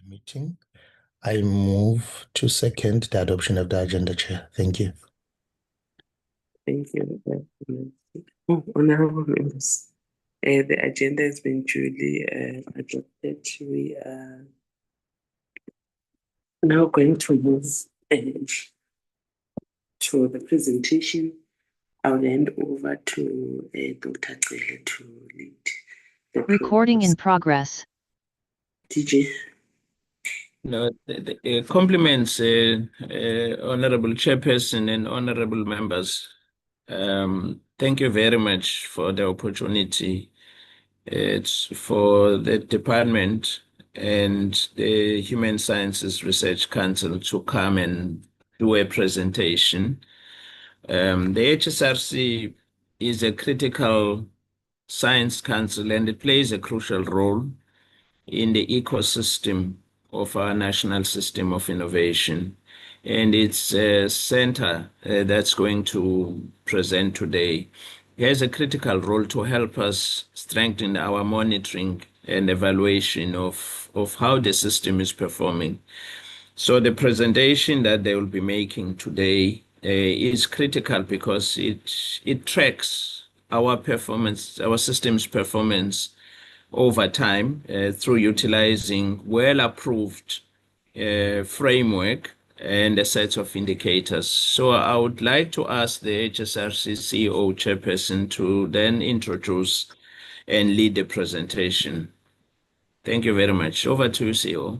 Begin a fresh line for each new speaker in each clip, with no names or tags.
meeting. I move to second the adoption of the agenda, Chair. Thank you.
Thank you. Honorable members, the agenda has been duly adopted. We are now going to move to the presentation. I'll hand over to Dr. Cele to lead the
Recording in progress.
DG.
No, compliments, Honorable Chairperson and Honorable Members. Thank you very much for the opportunity. It's for the department and the Human Sciences Research Council to come and do a presentation. The HSRC is a critical science council and it plays a crucial role in the ecosystem of our national system of innovation. And it's a center that's going to present today. It has a critical role to help us strengthen our monitoring and evaluation of how the system is performing. So the presentation that they will be making today is critical because it tracks our performance, our system's performance over time through utilizing well-approved framework and a set of indicators. So I would like to ask the HSRC CEO Chairperson to then introduce and lead the presentation. Thank you very much. Over to you, CEO.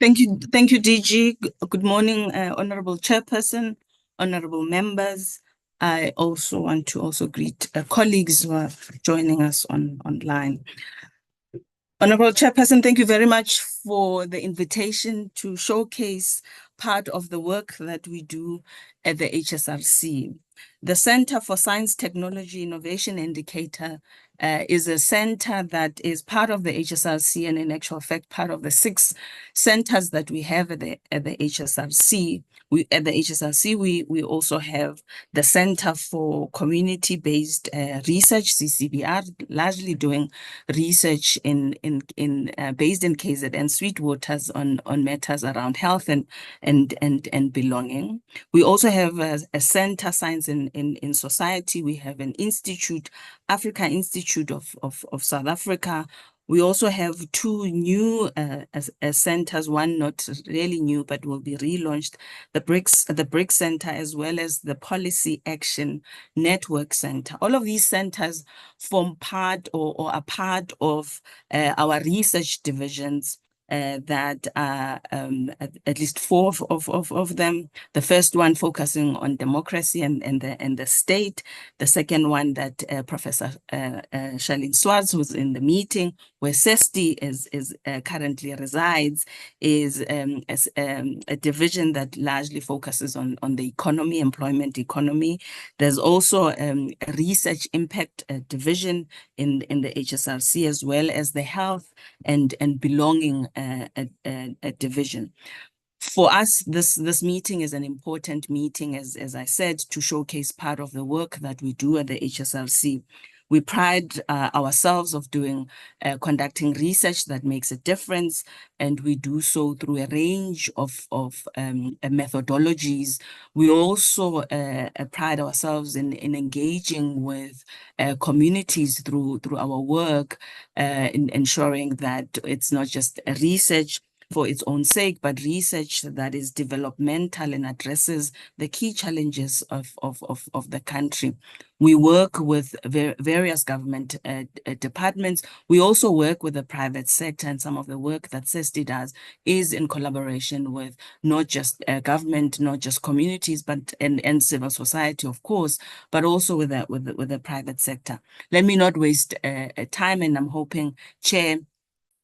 Thank you, DG. Good morning, Honorable Chairperson, Honorable Members. I also want to greet colleagues who are joining us online. Honorable Chairperson, thank you very much for the invitation to showcase part of the work that we do at the HSRC. The Center for Science, Technology, Innovation Indicator is a center that is part of the HSRC and in actual fact part of the 6 centers that we have at the HSRC. We also have the Center for Community-Based Research, CCBR, largely doing research based in KZN Sweetwaters on matters around health and belonging. We also have a center, Science in Society. We have an institute, Africa Institute of South Africa. We also have 2 new centers, one not really new, but will be relaunched, the BRICS Center, as well as the Policy Action Network Center. All of these centers form part or are part of our research divisions that are at least 4 of them. The first one focusing on democracy and the state. The second one that Professor Charlene Swartz, who's in the meeting, where CeSTII is currently resides, is a division that largely focuses on the economy, employment economy. There's also a research impact division in the HSRC, as well as the health and belonging a division. For us, this meeting is an important meeting, as I said, to showcase part of the work that we do at the HSRC. We pride ourselves of conducting research that makes a difference, and we do so through a range of methodologies. We also pride ourselves in engaging with communities through our work, in ensuring that it's not just a research for its own sake, but research that is developmental and addresses the key challenges of the country. We work with various government departments. We also work with the private sector, and some of the work that CeSTII does is in collaboration with not just government, not just communities, but and civil society, of course, but also with the private sector. Let me not waste time, and I'm hoping, Chair,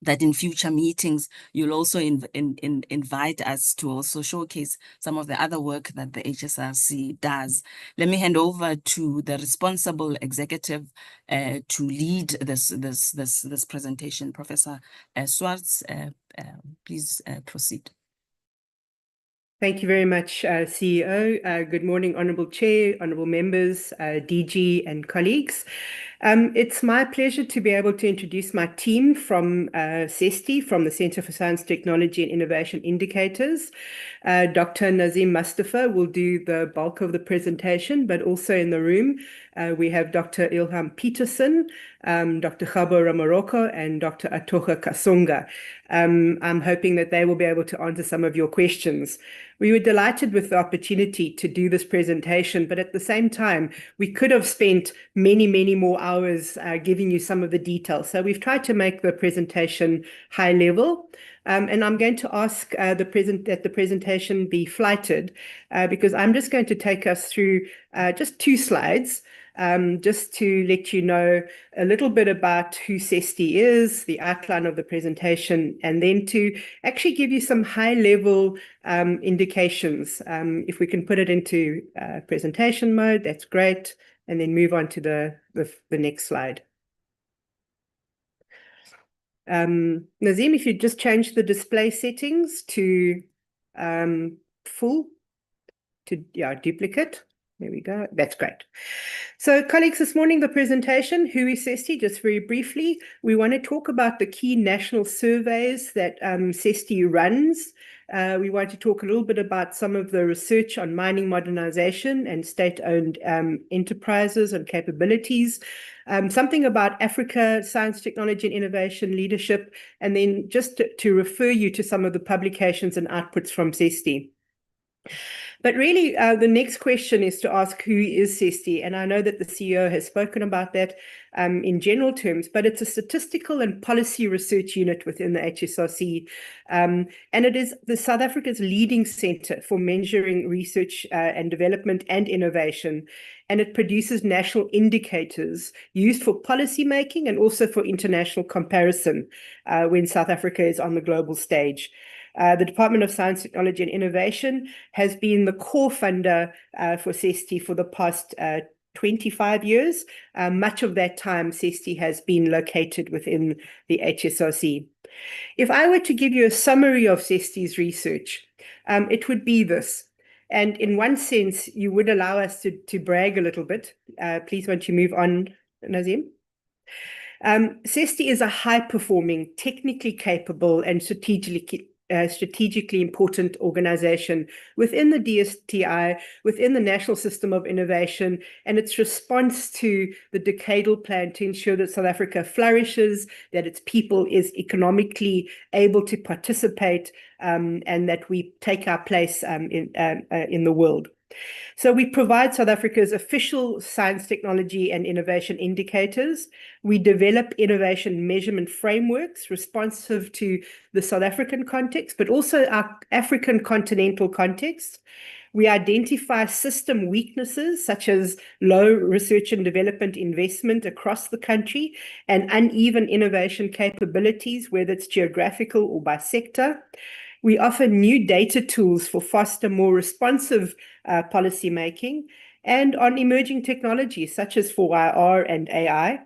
that in future meetings, you'll also invite us to also showcase some of the other work that the HSRC does. Let me hand over to the responsible executive to lead this presentation. Professor Swartz, please proceed.
Thank you very much, CEO. Good morning, Honourable Chair, Honourable Members, DG and colleagues. It's my pleasure to be able to introduce my team from CeSTII, from the Center for Science, Technology and Innovation Indicators. Dr. Nazim Mustafa will do the bulk of the presentation, but also in the room we have Dr. Ilham Peterson, Dr. Khabo Ramaroko, and Dr. Atocha Kasonga. I'm hoping that they will be able to answer some of your questions. We were delighted with the opportunity to do this presentation, but at the same time, we could have spent many, many more hours giving you some of the details. So we've tried to make the presentation high level. And I'm going to ask that the presentation be flighted because I'm just going to take us through just 2 slides. Just to let you know a little bit about who CeSTII is, the outline of the presentation, and then to actually give you some high-level indications. If we can put it into presentation mode, that's great, and then move on to the next slide. Nazim, if you just change the display settings to full, to duplicate. There we go. That's great. So, colleagues, this morning, the presentation, who is CeSTII, just very briefly, we want to talk about the key national surveys that CeSTII runs. We want to talk a little bit about some of the research on mining modernization and state-owned enterprises and capabilities, something about Africa, science, technology, and innovation leadership, and then just to refer you to some of the publications and outputs from CeSTII. But really, the next question is to ask, who is CeSTII? And I know that the CEO has spoken about that in general terms, but it's a statistical and policy research unit within the HSRC. And it is the South Africa's leading center for measuring research and development and innovation. And it produces national indicators used for policy making and also for international comparison when South Africa is on the global stage. The Department of Science, Technology and Innovation has been the core funder for CeSTII for the past 25 years. Much of that time, CeSTII has been located within the HSRC. If I were to give you a summary of CeSTII's research, it would be this. And in one sense, you would allow us to brag a little bit. Please, won't you move on, Nazim? CeSTII is a high-performing, technically capable, and strategically important organization within the DSTI, within the National System of Innovation, and its response to the decadal plan to ensure that South Africa flourishes, that its people is economically able to participate, and that we take our place in the world. So we provide South Africa's official science, technology, and innovation indicators. We develop innovation measurement frameworks responsive to the South African context, but also our African continental context. We identify system weaknesses such as low research and development investment across the country and uneven innovation capabilities, whether it's geographical or by sector. We offer new data tools for faster, more responsive policy making and on emerging technologies such as for R and AI.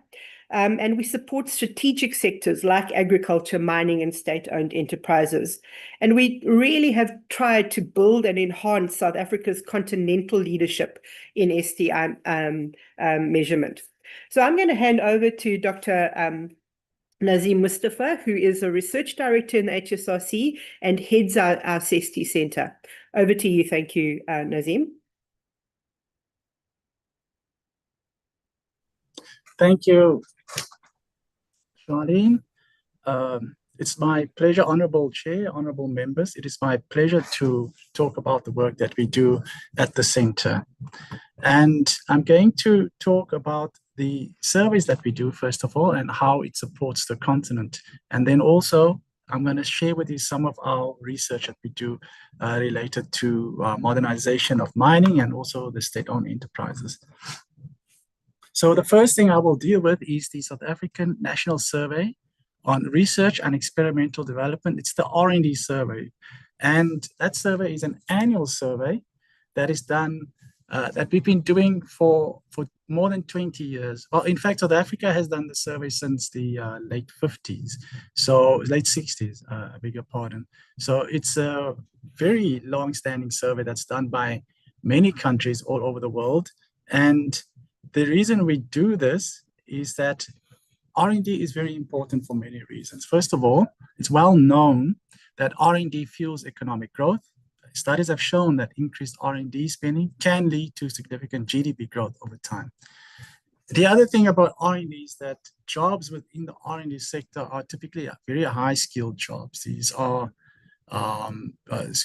And we support strategic sectors like agriculture, mining, and state-owned enterprises. And we really have tried to build and enhance South Africa's continental leadership in STI measurement. So I'm going to hand over to Dr. Nazim Mustafa, who is a research director in the HSRC and heads our CeSTII Center. Over to you. Thank you, Nazim.
Thank you, Charlene. It's my pleasure, Honorable Chair, Honorable members. It is my pleasure to talk about the work that we do at the center. And I'm going to talk about the surveys that we do, first of all, and how it supports the continent. And then also, I'm going to share with you some of our research that we do related to modernization of mining and also the state-owned enterprises. So the first thing I will deal with is the South African National Survey on Research and Experimental Development. It's the R&D survey. And that survey is an annual survey that is done, that we've been doing for more than 20 years. Well, in fact, South Africa has done the survey since the late 50s, so late 60s, I beg your pardon. So it's a very long-standing survey that's done by many countries all over the world. And the reason we do this is that R&D is very important for many reasons. First of all, it's well known that R&D fuels economic growth. Studies have shown that increased R&D spending can lead to significant GDP growth over time. The other thing about R&D is that jobs within the R&D sector are typically very high-skilled jobs. These are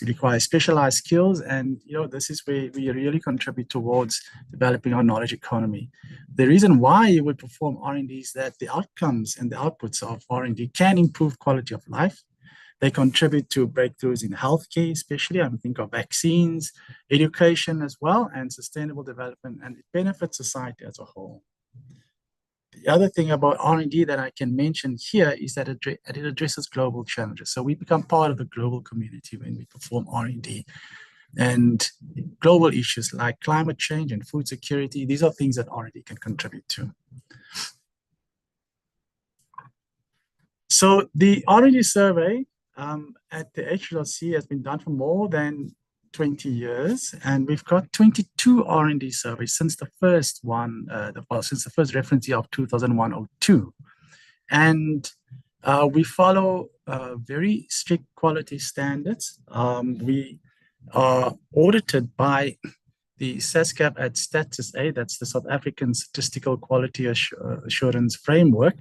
require specialized skills, and this is where we really contribute towards developing our knowledge economy. The reason why you would perform R&D is that the outcomes and the outputs of R&D can improve quality of life. They contribute to breakthroughs in healthcare, especially. I think of vaccines, education as well, and sustainable development, and it benefits society as a whole. The other thing about R&D that I can mention here is that it addresses global challenges. So we become part of the global community when we perform R&D. And global issues like climate change and food security, these are things that R&D can contribute to. So the R&D survey at the HSRC has been done for more than 20 years, and we've got 22 R&D surveys since the first one, since the first reference year of 2001-02. And we follow very strict quality standards. We are audited by the SASCAP at CeSTII, that's the South African Statistical Quality Assurance Framework.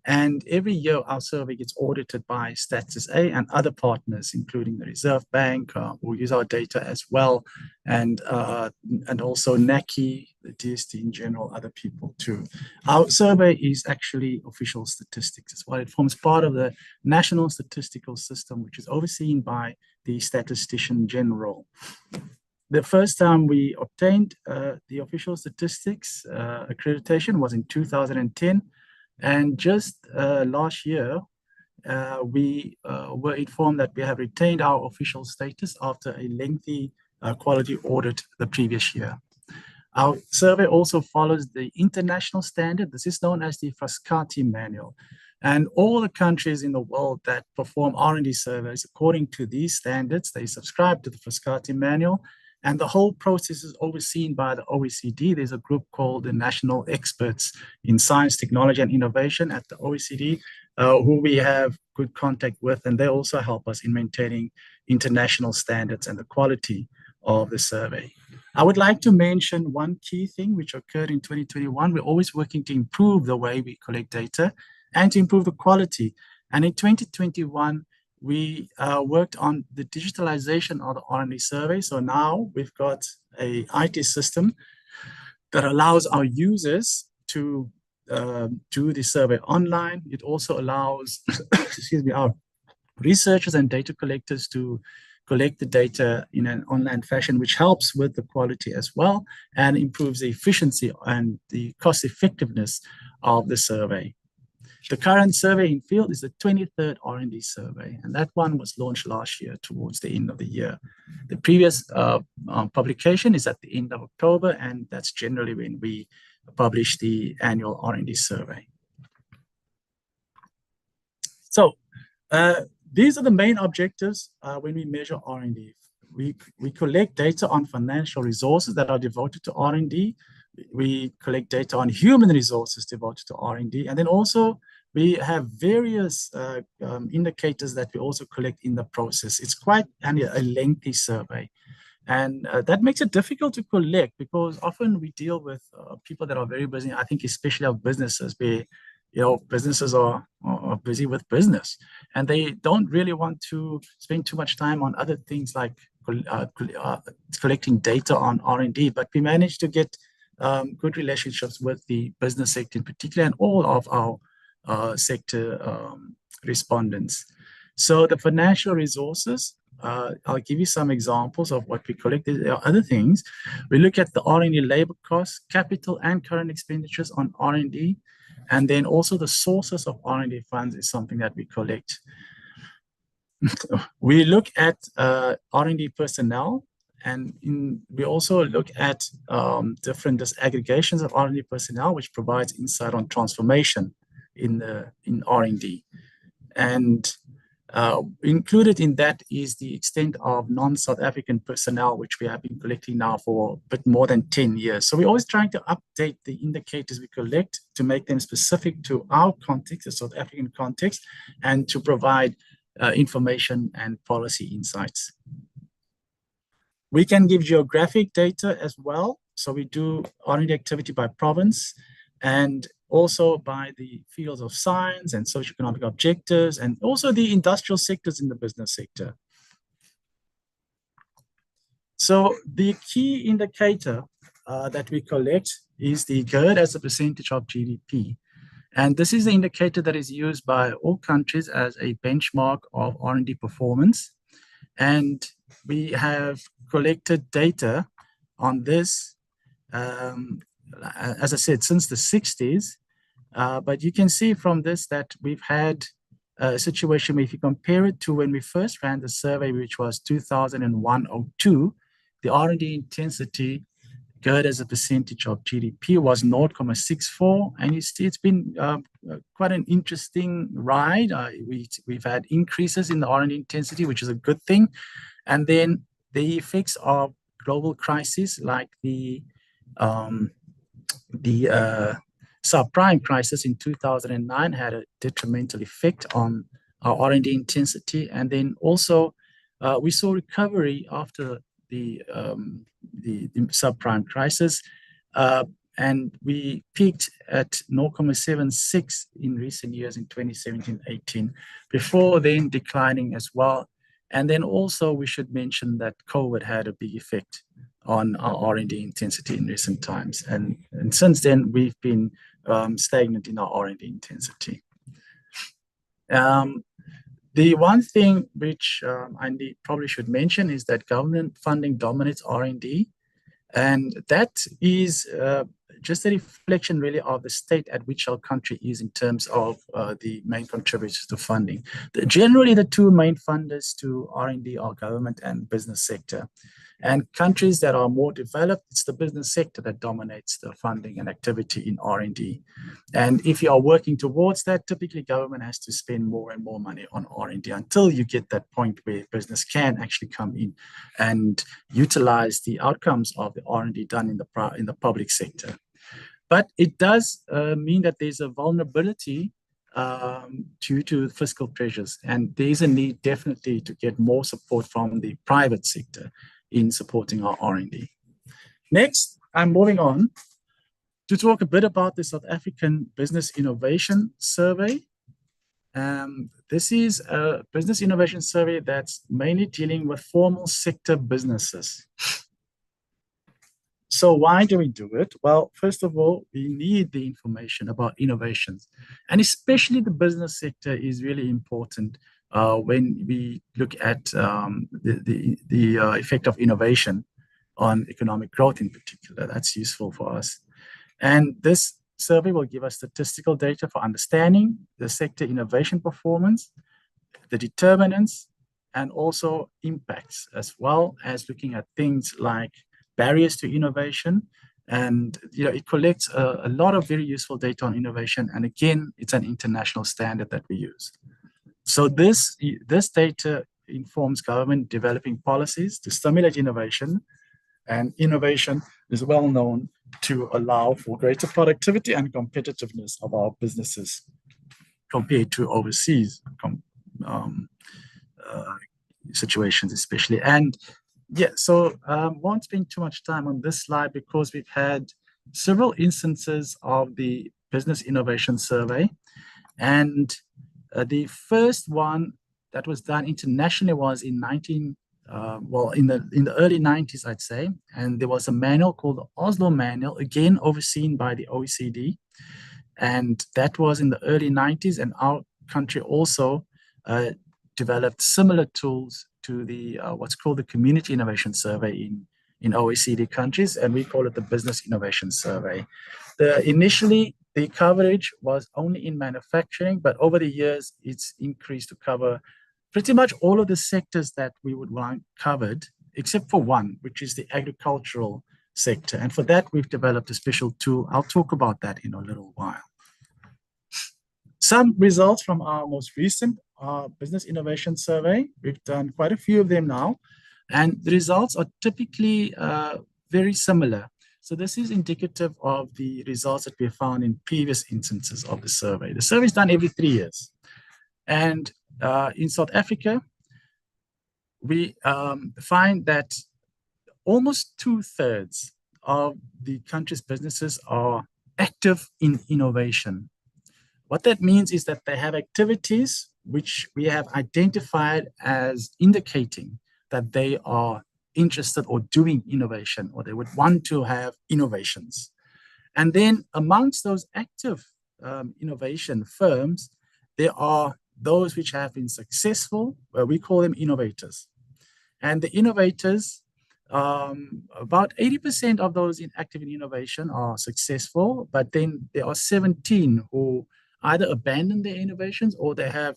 And every year, our survey gets audited by CeSTII and other partners, including the Reserve Bank, who use our data as well, and also NACI, the DST in general, other people too. Our survey is actually official statistics as well. It forms part of the National Statistical System, which is overseen by the Statistician General. The first time we obtained the official statistics accreditation was in 2010. And just last year, we were informed that we have retained our official status after a lengthy quality audit the previous year. Our survey also follows the international standard. This is known as the CeSTII manual. And all the countries in the world that perform R&D surveys according to these standards, they subscribe to the CeSTII manual. And the whole process is overseen by the OECD. There's a group called the National Experts in Science, Technology, and Innovation at the OECD, who we have good contact with, and they also help us in maintaining international standards and the quality of the survey. I would like to mention one key thing which occurred in 2021. We're always working to improve the way we collect data and to improve the quality. And in 2021, we worked on the digitalization of the R&D survey. So now we've got an IT system that allows our users to do the survey online. It also allows, our researchers and data collectors to collect the data in an online fashion, which helps with the quality as well and improves the efficiency and the cost effectiveness of the survey. The current survey in field is the 23rd R&D survey, and that one was launched last year towards the end of the year. The previous publication is at the end of October, and that's generally when we publish the annual R&D survey. So these are the main objectives when we measure R&D. We collect data on financial resources that are devoted to R&D. We collect data on human resources devoted to R&D, and then also we have various indicators that we also collect in the process. It's quite a lengthy survey, and that makes it difficult to collect because often we deal with people that are very busy. I think especially our businesses, where businesses are busy with business, and they don't really want to spend too much time on other things like collecting data on R&D. But we managed to get good relationships with the business sector in particular, and all of our sector respondents. So the financial resources, I'll give you some examples of what we collect. There are other things. We look at the R&D labor costs, capital and current expenditures on R&D, and then also the sources of R&D funds is something that we collect. We look at R&D personnel, and we also look at different disaggregations of R&D personnel, which provides insight on transformation in R&D. And Included in that is the extent of non-South African personnel, which we have been collecting now for a bit more than 10 years. So we're always trying to update the indicators we collect to make them specific to our context, the South African context, and to provide information and policy insights. We can give geographic data as well. So we do R&D activity by province and also by the fields of science and socioeconomic objectives, and also the industrial sectors in the business sector. So the key indicator that we collect is the GERD as a percentage of GDP. And this is the indicator that is used by all countries as a benchmark of R&D performance. And we have collected data on this, as I said, since the 60s. But you can see from this that we've had a situation where if you compare it to when we first ran the survey, which was 2001-02, the R&D intensity GERD as a percentage of GDP was 0.64. And you see it's been quite an interesting ride. We've had increases in the R&D intensity, which is a good thing. And then the effects of global crises like the subprime crisis in 2009 had a detrimental effect on our R&D intensity. And then also we saw recovery after the subprime crisis, and we peaked at 0.76 in recent years in 2017-18, before then declining as well. And then also we should mention that COVID had a big effect on our R&D intensity in recent times. And since then, we've been stagnant in our R&D intensity. The one thing which I probably should mention is that government funding dominates R&D. And that is just a reflection really of the state at which our country is in terms of the main contributors to funding. Generally, the two main funders to R&D are government and business sector. And countries that are more developed, it's the business sector that dominates the funding and activity in R&D. And if you are working towards that, typically government has to spend more and more money on R&D until you get that point where business can actually come in and utilize the outcomes of the R&D done in the public sector. But it does mean that there's a vulnerability due to fiscal pressures. And there's a need definitely to get more support from the private sector in supporting our R&D. Next, I'm moving on to talk a bit about the South African Business Innovation Survey. This is a business innovation survey that's mainly dealing with formal sector businesses. So why do we do it? Well, first of all, we need the information about innovations, and especially the business sector is really important when we look at the effect of innovation on economic growth in particular. That's useful for us. And this survey will give us statistical data for understanding the sector innovation performance, the determinants, and also impacts, as well as looking at things like barriers to innovation. And it collects a lot of very useful data on innovation. And again, it's an international standard that we use. So this data informs government developing policies to stimulate innovation, and innovation is well known to allow for greater productivity and competitiveness of our businesses compared to overseas situations especially. And yeah, so won't spend too much time on this slide because we've had several instances of the Business Innovation Survey. And the first one that was done internationally was in in the early 90s, I'd say. And there was a manual called the Oslo Manual, again overseen by the OECD. And that was in the early 90s. And our country also developed similar tools to the what's called the Community Innovation Survey in OECD countries. And we call it the Business Innovation Survey. Initially, the coverage was only in manufacturing, but over the years, it's increased to cover pretty much all of the sectors that we would want covered, except for one, which is the agricultural sector. And for that, we've developed a special tool. I'll talk about that in a little while. Some results from our most recent business innovation survey. We've done quite a few of them now, and the results are typically very similar. So this is indicative of the results that we found in previous instances of the survey. The survey is done every 3 years. And in South Africa, we find that almost 2/3 of the country's businesses are active in innovation. What that means is that they have activities which we have identified as indicating that they are interested or doing innovation, or they would want to have innovations. And then amongst those active innovation firms, there are those which have been successful, we call them innovators. And the innovators, about 80% of those active in innovation are successful, but then there are 17 who either abandon their innovations or they have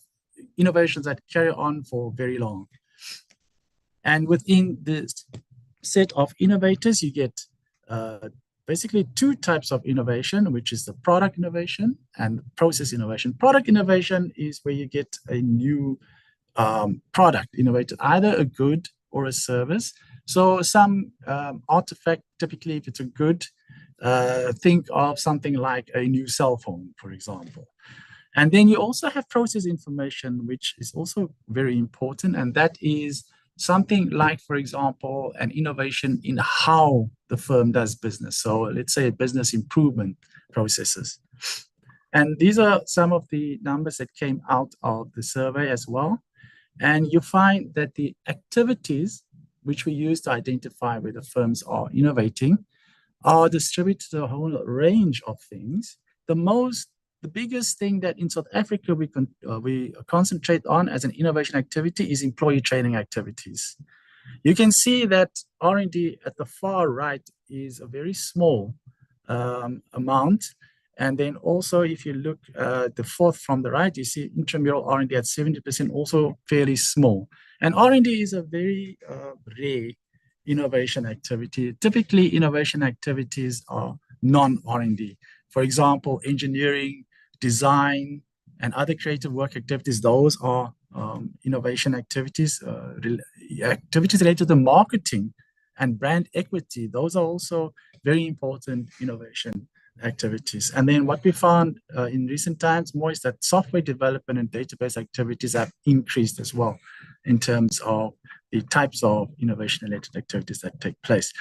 innovations that carry on for very long. And within this set of innovators, you get basically 2 types of innovation, which is the product innovation and process innovation. Product innovation is where you get a new product innovated, either a good or a service. So some artifact, typically if it's a good, think of something like a new cell phone, for example. And then you also have process information, which is also very important. And that is something like, for example, an innovation in how the firm does business. So let's say business improvement processes. And these are some of the numbers that came out of the survey as well. And you find that the activities which we use to identify whether firms are innovating are distributed to a whole range of things. The biggest thing that in South Africa we concentrate on as an innovation activity is employee training activities. You can see that R&D at the far right is a very small amount. And then also, if you look the fourth from the right, you see intramural R&D at 70%, also fairly small. And R&D is a very rare innovation activity. Typically, innovation activities are non-R&D. For example, engineering, design, and other creative work activities, those are innovation activities. Activities related to marketing and brand equity, those are also very important innovation activities. And then what we found in recent times more is that software development and database activities have increased as well in terms of the types of innovation-related activities that take place.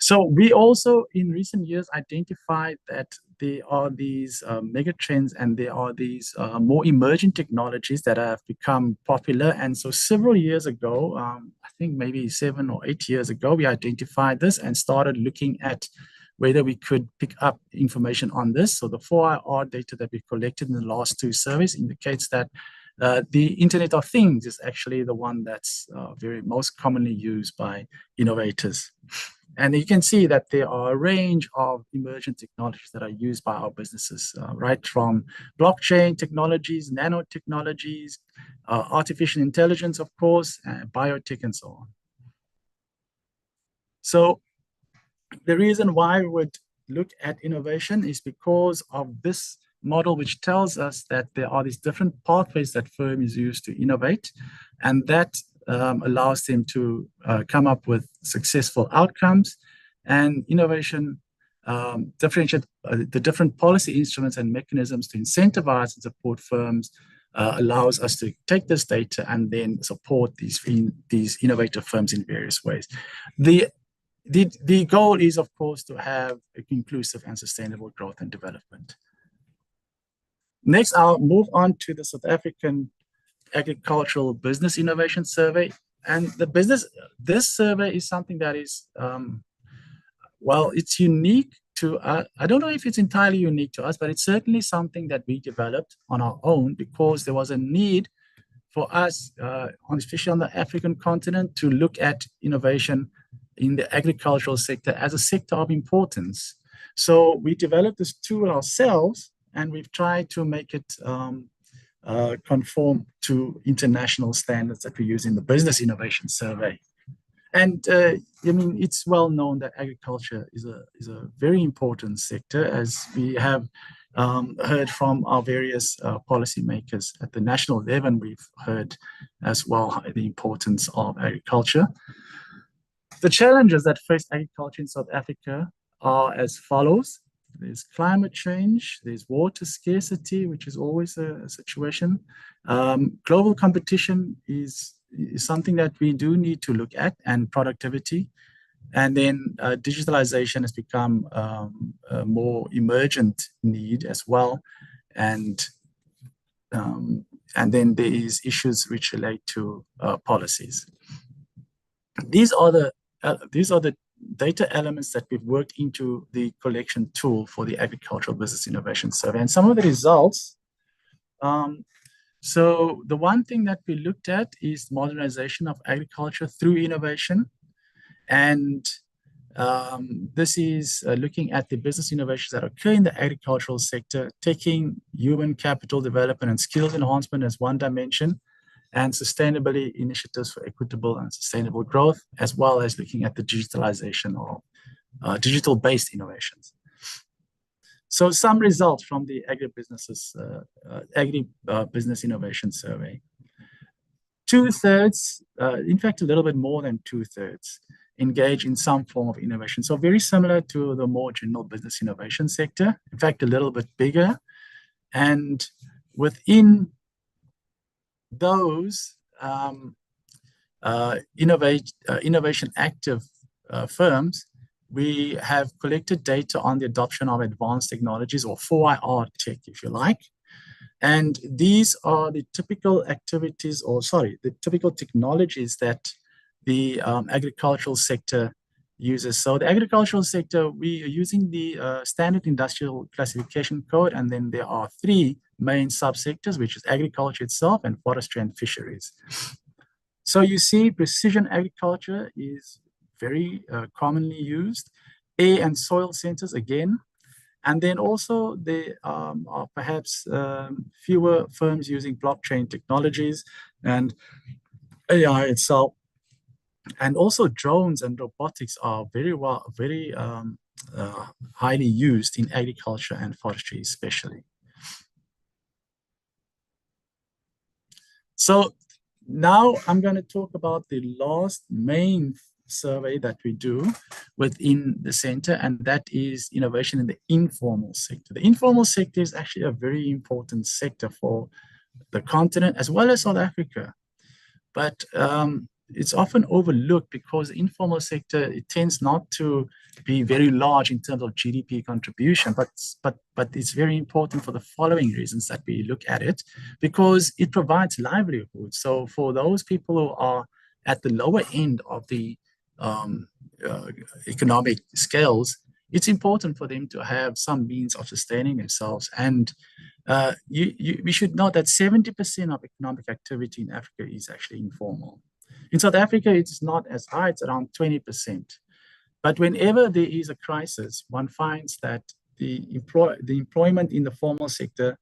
So we also, in recent years, identified that there are these mega trends and there are these more emerging technologies that have become popular. And so several years ago, I think maybe 7 or 8 years ago, we identified this and started looking at whether we could pick up information on this. So the 4IR data that we collected in the last 2 surveys indicates that the Internet of Things is actually the one that's most commonly used by innovators. And you can see that there are a range of emergent technologies that are used by our businesses, right from blockchain technologies, nanotechnologies, artificial intelligence, of course, biotech, and so on. So the reason why we would look at innovation is because of this model, which tells us that there are these different pathways that firms use to innovate, and that allows them to come up with successful outcomes. And innovation differentiate the different policy instruments and mechanisms to incentivize and support firms, allows us to take this data and then support these innovative firms in various ways. The goal is, of course, to have a inclusive and sustainable growth and development. Next, I'll move on to the South African Agricultural Business Innovation Survey. And this survey is something that is, well, it's unique to us. I don't know if it's entirely unique to us, but it's certainly something that we developed on our own because there was a need for us, especially on the African continent, to look at innovation in the agricultural sector as a sector of importance. So we developed this tool ourselves, and we've tried to make it conform to international standards that we use in the Business Innovation Survey. And I mean, it's well known that agriculture is a very important sector, as we have heard from our various policymakers at the national level. We've heard as well the importance of agriculture. The challenges that face agriculture in South Africa are as follows. There's climate change, there's water scarcity, which is always a situation. Global competition is something that we do need to look at, and productivity. And then digitalization has become a more emergent need as well. And then there is issues which relate to policies. These are the data elements that we've worked into the collection tool for the Agricultural Business Innovation Survey. And some of the results, so the one thing that we looked at is modernization of agriculture through innovation. And this is looking at the business innovations that occur in the agricultural sector, taking human capital development and skills enhancement as one dimension, and sustainability initiatives for equitable and sustainable growth, as well as looking at the digitalization of digital-based innovations. So some results from the Agribusiness Innovation Survey. 2/3, in fact, a little bit more than 2/3, engage in some form of innovation. So very similar to the more general business innovation sector, in fact, a little bit bigger. And within those innovation active firms, we have collected data on the adoption of advanced technologies, or 4IR tech, if you like. And these are the typical activities, the typical technologies that the agricultural sector uses. So the agricultural sector, we are using the Standard Industrial Classification Code, and then there are 3 main subsectors, which is agriculture itself and forestry and fisheries. So you see precision agriculture is very commonly used. Air and soil sensors again. And then also there are perhaps fewer firms using blockchain technologies and AI itself. And also drones and robotics are very highly used in agriculture and forestry especially. So now I'm going to talk about the last main survey that we do within the center, and that is innovation in the informal sector. The informal sector is actually a very important sector for the continent as well as South Africa. But it's often overlooked because the informal sector, it tends not to be very large in terms of GDP contribution, but it's very important for the following reasons that we look at it, because it provides livelihood. So for those people who are at the lower end of the economic scales, it's important for them to have some means of sustaining themselves. And we should know that 70% of economic activity in Africa is actually informal. In South Africa, it's not as high, it's around 20%. But whenever there is a crisis, one finds that the employment in the formal sector,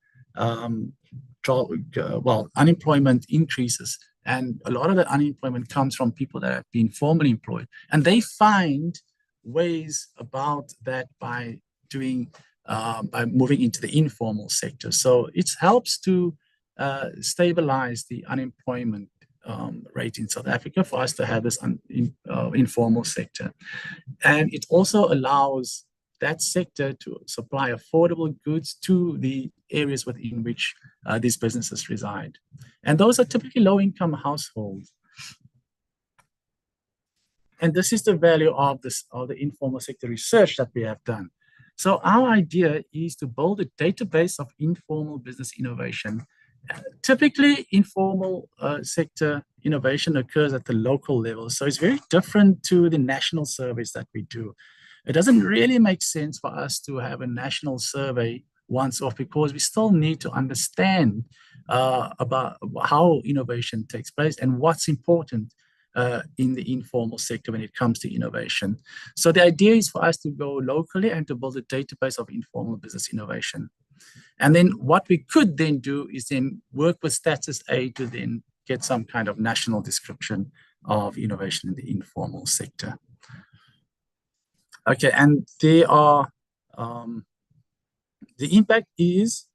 unemployment increases. And a lot of the unemployment comes from people that have been formally employed. And they find ways about that by moving into the informal sector. So it helps to stabilize the unemployment rate in South Africa for us to have this informal sector. And it also allows that sector to supply affordable goods to the areas within which these businesses reside. And those are typically low-income households. And this is the value of the informal sector research that we have done. So our idea is to build a database of informal business innovation. Typically, informal sector innovation occurs at the local level. So it's very different to the national surveys that we do. It doesn't really make sense for us to have a national survey once off, because we still need to understand about how innovation takes place and what's important in the informal sector when it comes to innovation. So the idea is for us to go locally and to build a database of informal business innovation. And then what we could then do is then work with StatusA to then get some kind of national description of innovation in the informal sector. Okay, and there are The impact is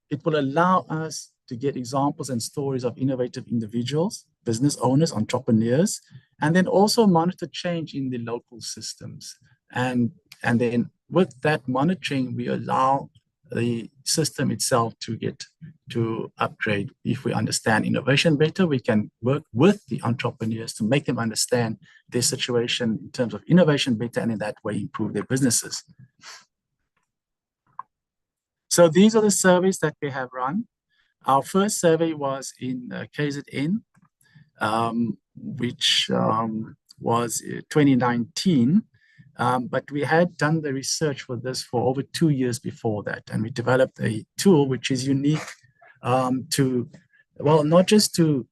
it will allow us to get examples and stories of innovative individuals, business owners, entrepreneurs, and then also monitor change in the local systems. And then with that monitoring, we allow the system itself to upgrade. If we understand innovation better, we can work with the entrepreneurs to make them understand their situation in terms of innovation better, and in that way improve their businesses. So these are the surveys that we have run. Our first survey was in KZN, which was 2019. But we had done the research for this for over 2 years before that. And we developed a tool which is unique to, well, not just to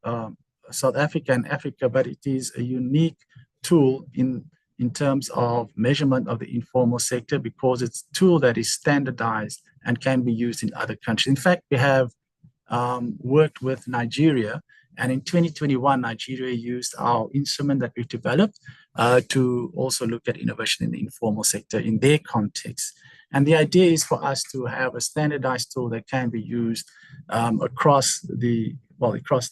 South Africa and Africa, but it is a unique tool in terms of measurement of the informal sector, because it's a tool that is standardized and can be used in other countries. In fact, we have worked with Nigeria, and in 2021, Nigeria used our instrument that we developed to also look at innovation in the informal sector in their context. And the idea is for us to have a standardized tool that can be used across the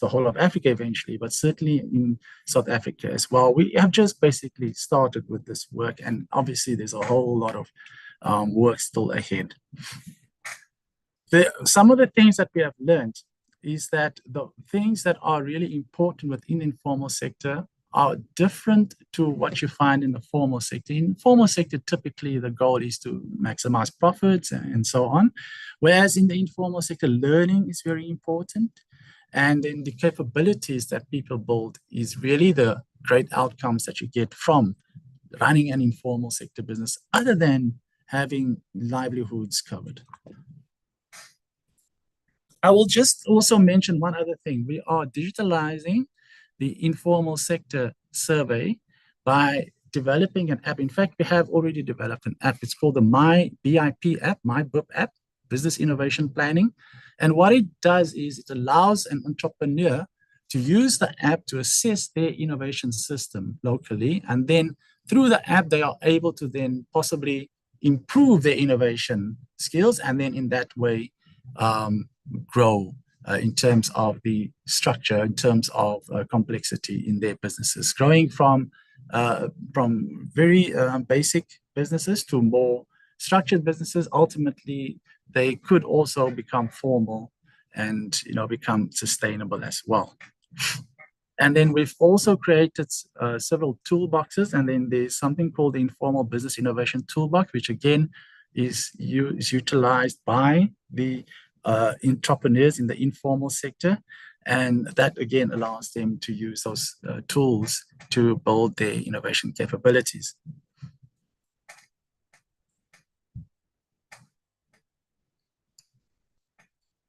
whole of Africa eventually, but certainly in South Africa as well. We have just basically started with this work, and obviously there's a whole lot of work still ahead. Some of the things that we have learned is that the things that are really important within the informal sector are different to what you find in the formal sector. In the formal sector, typically the goal is to maximize profits and so on, whereas in the informal sector, learning is very important. And then the capabilities that people build is really the great outcomes that you get from running an informal sector business, other than having livelihoods covered. I will just also mention one other thing. We are digitalizing the informal sector survey by developing an app. In fact, we have already developed an app. It's called the My BIP app, My BIP app, Business Innovation Planning. And what it does is it allows an entrepreneur to use the app to assess their innovation system locally. And then through the app, they are able to then possibly improve their innovation skills, and then in that way, grow in terms of the structure, in terms of complexity in their businesses, growing from very basic businesses to more structured businesses. Ultimately, they could also become formal and become sustainable as well. And then we've also created several toolboxes, and then there's something called the Informal Business Innovation Toolbox, which again is utilized by the entrepreneurs in the informal sector, and that again allows them to use those tools to build their innovation capabilities.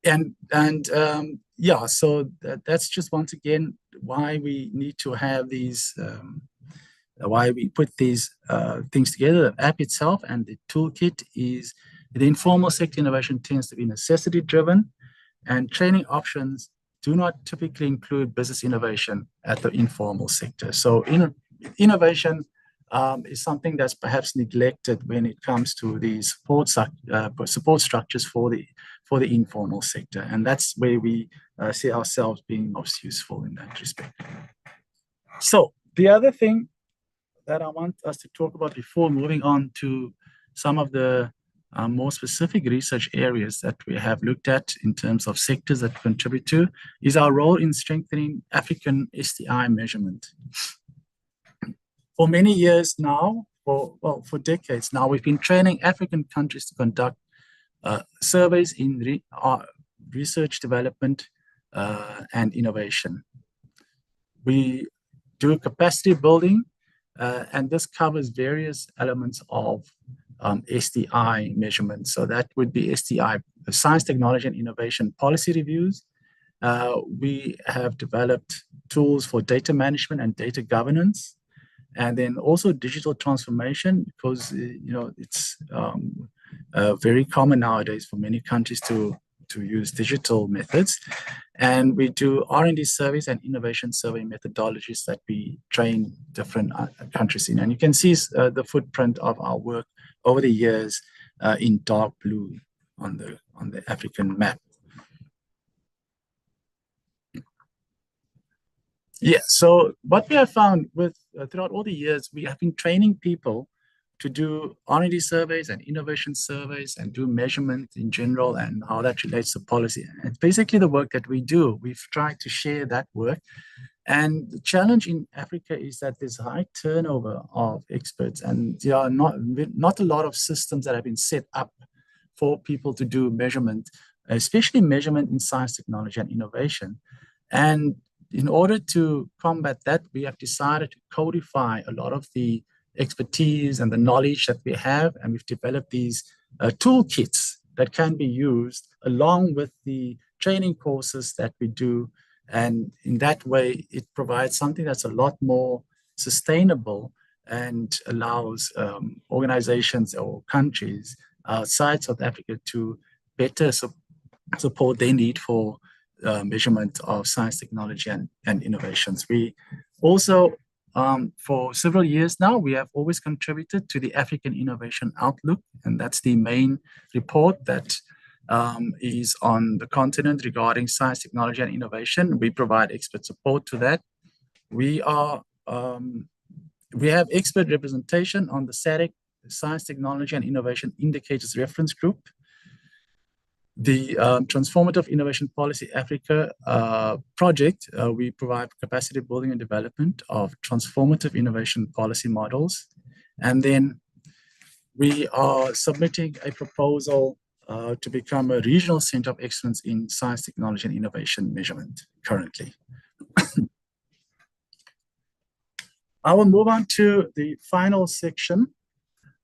Yeah, so that's just once again why we need to have these, why we put these things together. The app itself and the toolkit is, the informal sector innovation tends to be necessity driven, and training options do not typically include business innovation at the informal sector. So innovation is something that's perhaps neglected when it comes to these support structures for the informal sector. And that's where we see ourselves being most useful in that respect. So the other thing that I want us to talk about before moving on to some of the more specific research areas that we have looked at in terms of sectors that contribute to is our role in strengthening African STI measurement. For many years now, for decades now, we've been training African countries to conduct surveys in research development and innovation. We do capacity building, and this covers various elements of STI measurement. So that would be STI, science, technology, and innovation policy reviews. We have developed tools for data management and data governance, and then also digital transformation, because it's very common nowadays for many countries to use digital methods. And we do R&D surveys and innovation survey methodologies that we train different countries in. And you can see the footprint of our work over the years in dark blue the African map. Yeah, so what we have found with throughout all the years, we have been training people to do R&D surveys and innovation surveys and do measurement in general and how that relates to policy. And it's basically the work that we do. We've tried to share that work. And the challenge in Africa is that there's high turnover of experts, and there are not a lot of systems that have been set up for people to do measurement, especially measurement in science, technology, and innovation. And in order to combat that, we have decided to codify a lot of the expertise and the knowledge that we have, and we've developed these toolkits that can be used along with the training courses that we do. And in that way, it provides something that's a lot more sustainable and allows organizations or countries outside South Africa to better support their need for measurement of science, technology, and innovations. We also, for several years now, we have always contributed to the African Innovation Outlook, and that's the main report that is on the continent regarding science, technology, and innovation. We provide expert support to that. We have expert representation on the SADC Science, Technology, and Innovation Indicators Reference Group. The Transformative Innovation Policy Africa project, we provide capacity building and development of transformative innovation policy models. And then we are submitting a proposal to become a regional center of excellence in science, technology, and innovation measurement currently. I will move on to the final section,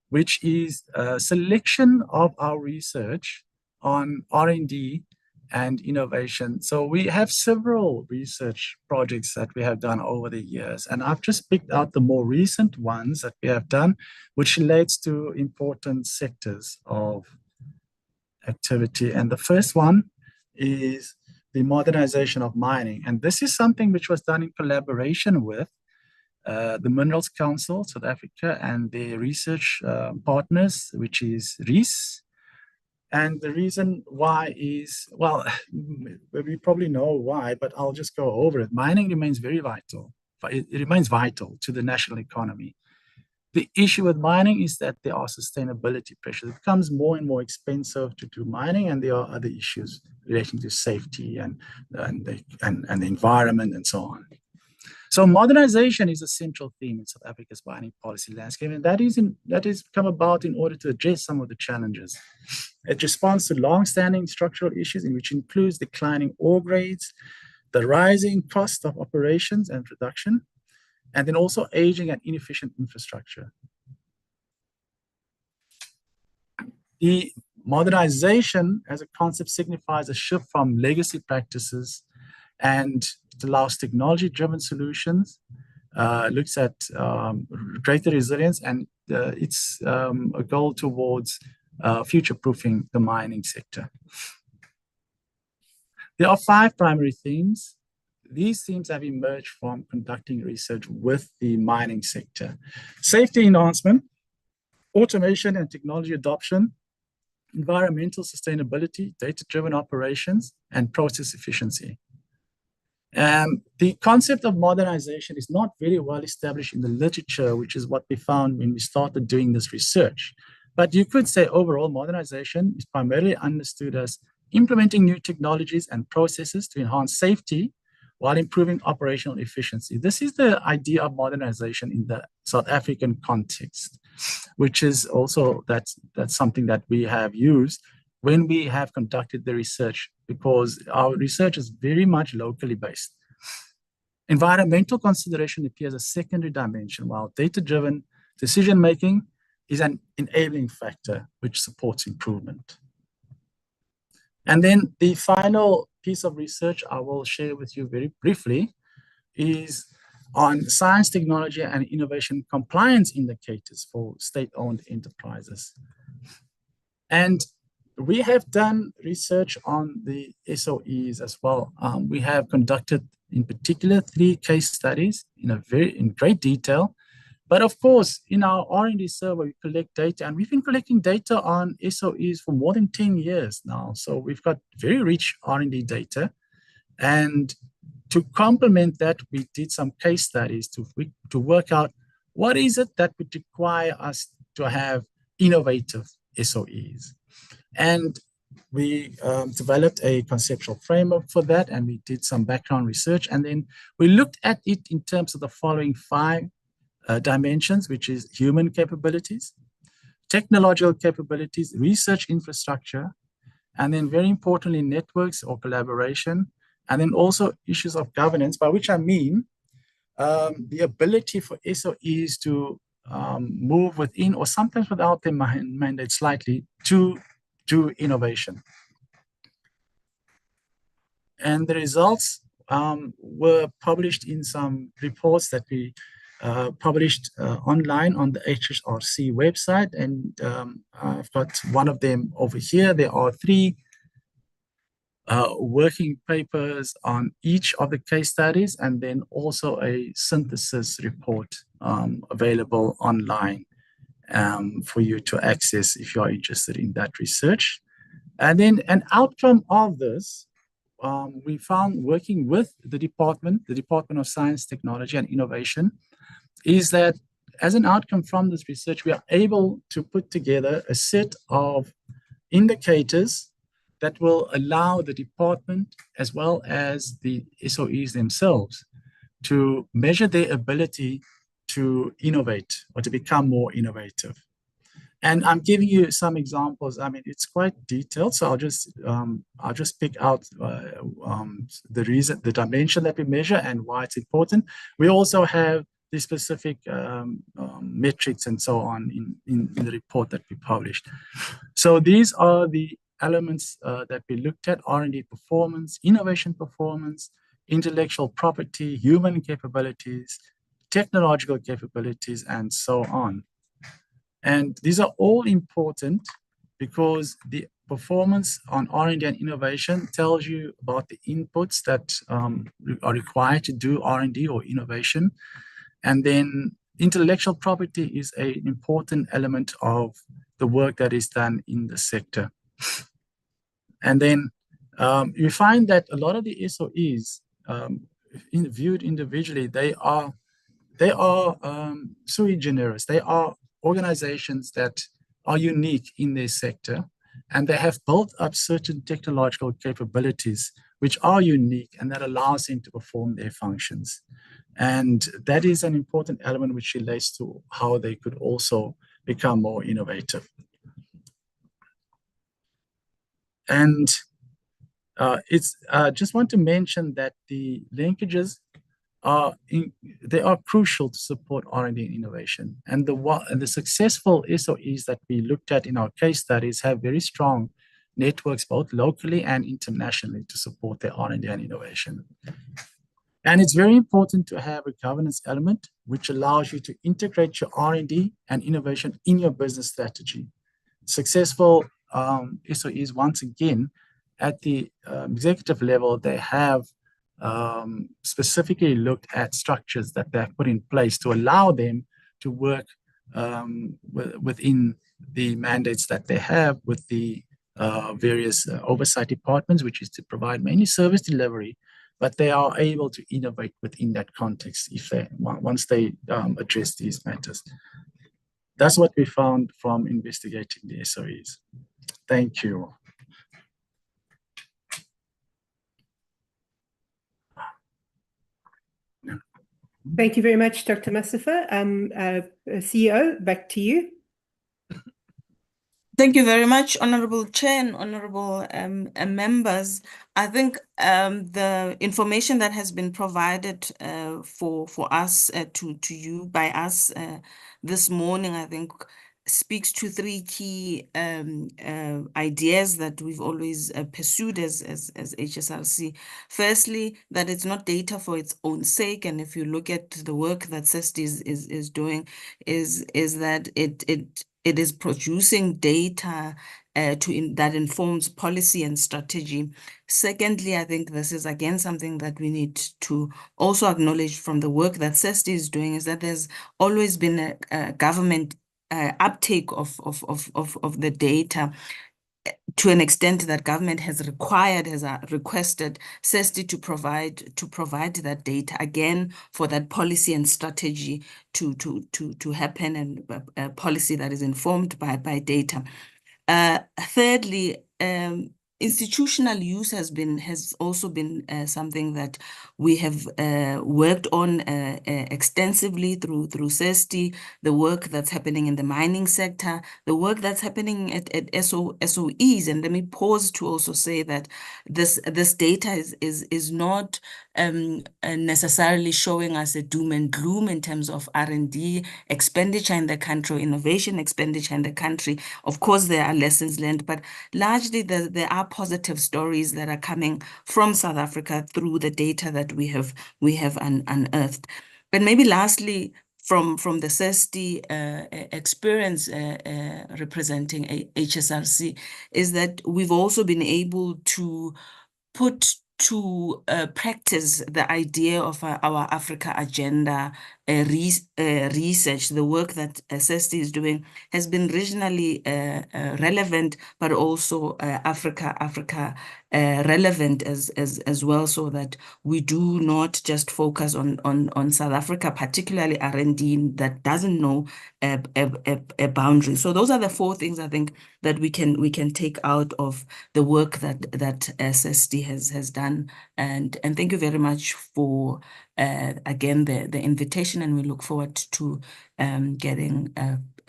which is a selection of our research on R&D and innovation. So we have several research projects that we have done over the years, and I've just picked out the more recent ones that we have done, which relates to important sectors of activity. And the first one is the modernization of mining. And this is something which was done in collaboration with the Minerals Council, South Africa, and their research partners, which is RIS. And the reason why is, well, we probably know why, but I'll just go over it. Mining remains very vital. It remains vital to the national economy. The issue with mining is that there are sustainability pressures. It becomes more and more expensive to do mining, and there are other issues relating to safety and the environment and so on. So modernization is a central theme in South Africa's mining policy landscape, and that is come about in order to address some of the challenges. It responds to long-standing structural issues, in which includes declining ore grades, the rising cost of operations and production, and then also aging and inefficient infrastructure. The modernization as a concept signifies a shift from legacy practices, and it allows technology-driven solutions, looks at greater resilience, and it's a goal towards future-proofing the mining sector. There are 5 primary themes. These themes have emerged from conducting research with the mining sector: safety enhancement, automation and technology adoption, environmental sustainability, data-driven operations, and process efficiency. The concept of modernization is not very well established in the literature, which is what we found when we started doing this research. But you could say overall modernization is primarily understood as implementing new technologies and processes to enhance safety while improving operational efficiency. This is the idea of modernization in the South African context, which is also that's something that we have used when we have conducted the research, because our research is very much locally based. Environmental consideration appears a secondary dimension, while data-driven decision-making is an enabling factor which supports improvement. And then the final piece of research I will share with you very briefly is on science, technology, and innovation compliance indicators for state-owned enterprises. And we have done research on the SOEs as well. We have conducted, in particular, 3 case studies in great detail, But of course, in our R&D server, we collect data, and we've been collecting data on SOEs for more than 10 years now. So we've got very rich R&D data. And to complement that, we did some case studies to work out what is it that would require us to have innovative SOEs. And we developed a conceptual framework for that, and we did some background research. And then we looked at it in terms of the following 5 dimensions, which is human capabilities, technological capabilities, research infrastructure, and then very importantly, networks or collaboration, and then also issues of governance, by which I mean the ability for SOEs to move within or sometimes without their mandate slightly to innovation. And the results were published in some reports that we published online on the HSRC website. And I've got one of them over here. There are 3 working papers on each of the case studies, and then also a synthesis report available online for you to access if you are interested in that research. And then an outcome of this, we found working with the Department of Science, Technology and Innovation, is that as an outcome from this research, we are able to put together a set of indicators that will allow the department as well as the SOEs themselves to measure their ability to innovate or to become more innovative. And I'm giving you some examples. I mean, it's quite detailed, so I'll just pick out the dimension that we measure and why it's important. We also have the specific metrics and so on in the report that we published. So these are the elements that we looked at: R&D performance, innovation performance, intellectual property, human capabilities, technological capabilities, and so on. And these are all important because the performance on R&D and innovation tells you about the inputs that are required to do R&D or innovation. And then intellectual property is an important element of the work that is done in the sector. And then you find that a lot of the SOEs, viewed individually, they are sui generis. They are organizations that are unique in their sector, and they have built up certain technological capabilities which are unique and that allows them to perform their functions. And that is an important element which relates to how they could also become more innovative. And just want to mention that the linkages they are crucial to support R&D and innovation. And the successful SOEs that we looked at in our case studies have very strong networks, both locally and internationally, to support their R&D and innovation. And it's very important to have a governance element which allows you to integrate your R&D and innovation in your business strategy. Successful SOEs, once again, at the executive level, they have specifically looked at structures that they have put in place to allow them to work within the mandates that they have with the various oversight departments, which is to provide mainly service delivery, but they are able to innovate within that context once they address these matters. That's what we found from investigating the SOEs. Thank you.
Thank you very much, Dr. Masifa. CEO, back to you.
Thank you very much, Honorable Chair and Honorable members. I think the information that has been provided for us to you by us this morning, I think, speaks to 3 key ideas that we've always pursued as HSRC. Firstly, that it's not data for its own sake, and if you look at the work that CeSTII is doing, is that it is producing data that informs policy and strategy. Secondly, I think this is again something that we need to also acknowledge from the work that CeSTII is doing, is that there's always been a government uptake of the data, to an extent that government has requested CeSTII to provide that data again for that policy and strategy to happen, and a policy that is informed by data. Thirdly, institutional use has also been something that we have worked on extensively through CeSTII, the work that's happening in the mining sector, the work that's happening at SOEs. And let me pause to also say that this data is not necessarily showing us a doom and gloom in terms of R&D expenditure in the country, or innovation expenditure in the country. Of course, there are lessons learned, but largely there are positive stories that are coming from South Africa through the data that we have unearthed. But maybe lastly, from the CeSTII experience representing HSRC, is that we've also been able to put to practice the idea of our Africa agenda research. The work that CeSTII is doing has been regionally relevant, but also Africa relevant as well, so that we do not just focus on South Africa, particularly R&D that doesn't know a boundary. So those are the four things I think that we can take out of the work that CeSTII has done. And thank you very much for again the invitation, and we look forward to getting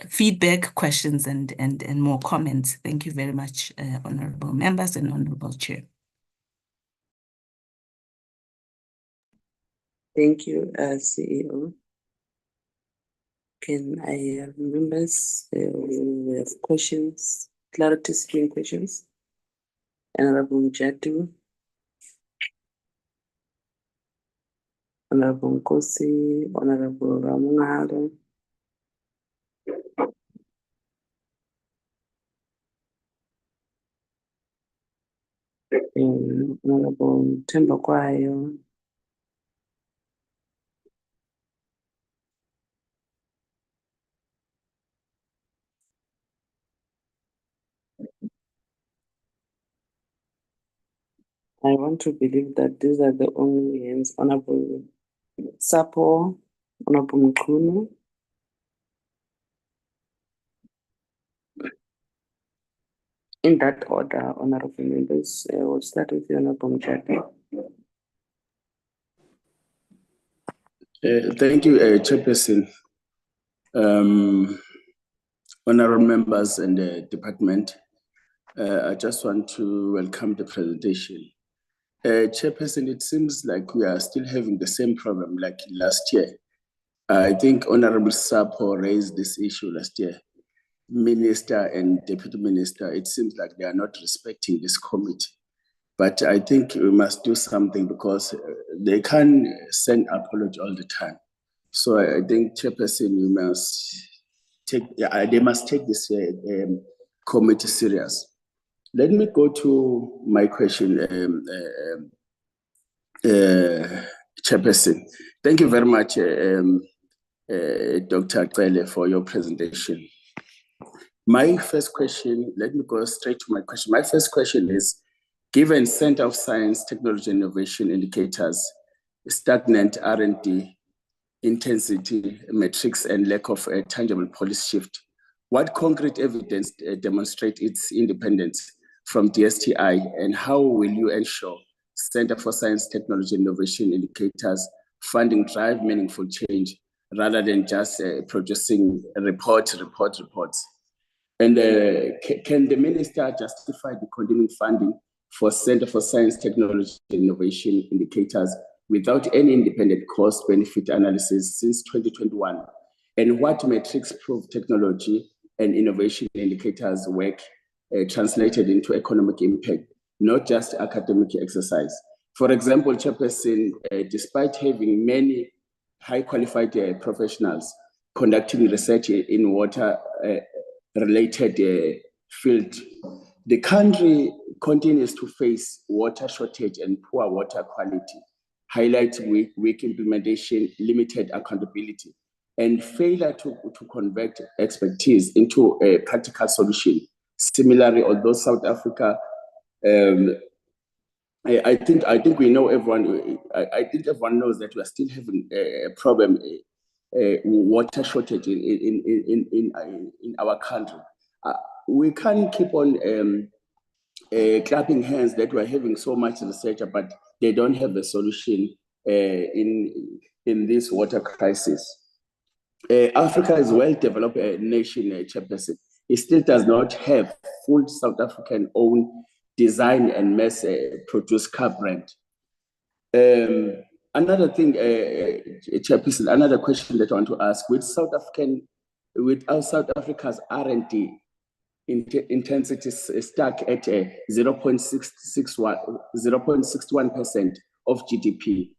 feedback, questions, and more comments. Thank you very much, honorable members and honorable chair.
Thank you, CEO. Can I have members who have questions, clarity-seeking questions? Honorable Mjadu, Honorable Nkosi, Honorable Ramungaro, Honorable Tembakwayo, I want to believe that these are the only hands. Honorable Sapo, Honorable Mkhunu. In that order, honorable members, we'll start with the Honorable Mjadu.
Thank you, Chairperson. Honorable members and the department, I just want to welcome the presentation. Chairperson, it seems like we are still having the same problem like last year. I think Honorable Sapo raised this issue last year. Minister and Deputy Minister, it seems like they are not respecting this committee. But I think we must do something, because they can't send apology all the time. So I think, Chairperson, you must they must take this committee serious. Let me go to my question, Chairperson. Thank you very much, Dr. Cele, for your presentation. My first question, let me go straight to my question. My first question is, given Center of Science, Technology, and Innovation indicators, stagnant R&D, intensity metrics, and lack of a tangible policy shift, what concrete evidence demonstrates its independence from DSTI, and how will you ensure Center for Science, Technology, and Innovation indicators funding drive meaningful change rather than just producing reports? And can the minister justify the continuing funding for Center for Science, Technology, and Innovation indicators without any independent cost-benefit analysis since 2021? And what metrics prove technology and innovation indicators work translated into economic impact, not just academic exercise? For example, Chairperson, despite having many high-qualified professionals conducting research in water related field, The country continues to face water shortage and poor water quality, highlighting weak implementation, limited accountability, and failure to convert expertise into a practical solution. Similarly, although South Africa, I think we know everyone. I think everyone knows that we are still having a problem, water shortage in our country. We can't keep on clapping hands that we're having so much research, but they don't have a solution in this water crisis. Africa is a well-developed nation, Chairperson. It still does not have full South African-owned design and mass-produced car brand. Another thing, Chairperson, another question that I want to ask: with South Africa's R&D intensity stuck at 0.61% of GDP,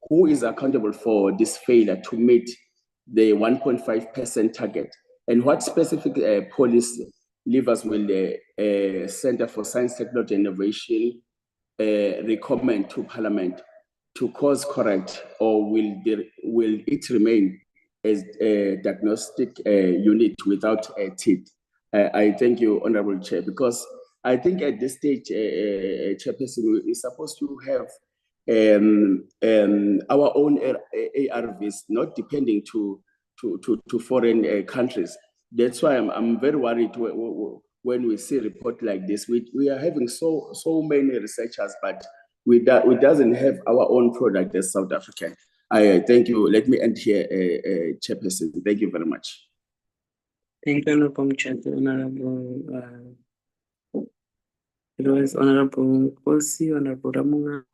who is accountable for this failure to meet the 1.5% target? And what specific policy levers will the Center for Science, Technology and Innovation recommend to Parliament to course correct, or will it remain as a diagnostic unit without teeth? I thank you, Honorable Chair, because I think at this stage, Chairperson, we're supposed to have our own ARVs, not depending to foreign countries. That's why I'm very worried when we see a report like this. We are having so many researchers, but we doesn't have our own product as South Africa. I thank you. Let me end here, Chairperson. Thank you very much.
Thank you, Honorable Chair. It was Honorable Kosi, Honorable Ramunga,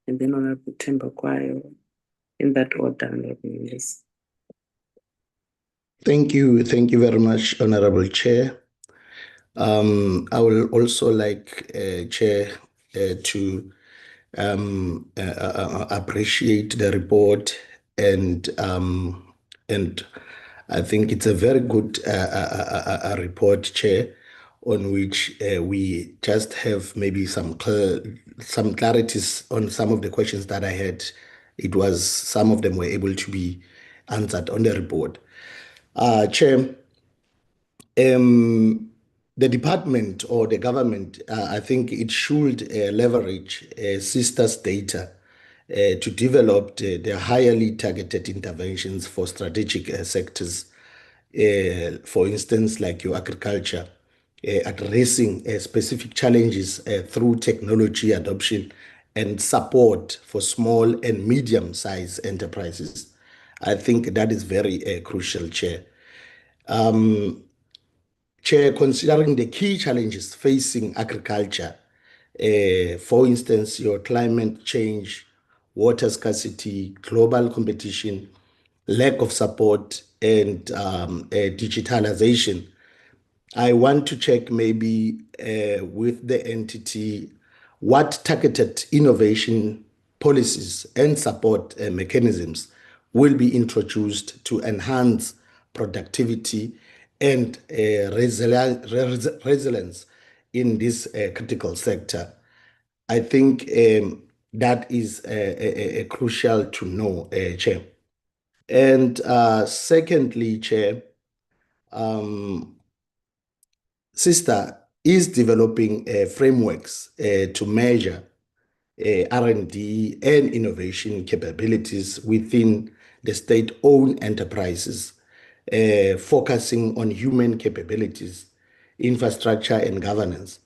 and then Honorable Temba Kwayo, in that order, Honorable Minister.
Thank you very much, Honorable Chair. I will also like, Chair, to appreciate the report, and I think it's a very good report, Chair, on which we just have maybe some clarities on some of the questions that I had. Some of them were able to be answered on the report. Chair, the department or the government, I think it should leverage CeSTII's data to develop the highly targeted interventions for strategic sectors, for instance, like your agriculture, addressing specific challenges through technology adoption and support for small and medium-sized enterprises. I think that is very crucial, Chair. Chair, considering the key challenges facing agriculture, for instance, your climate change, water scarcity, global competition, lack of support, and digitalization, I want to check maybe with the entity what targeted innovation policies and support mechanisms will be introduced to enhance productivity and resilience in this critical sector. I think that is crucial to know, Chair. And secondly, Chair, CeSTII is developing frameworks to measure R&D and innovation capabilities within the state-owned enterprises, focusing on human capabilities, infrastructure, and governance.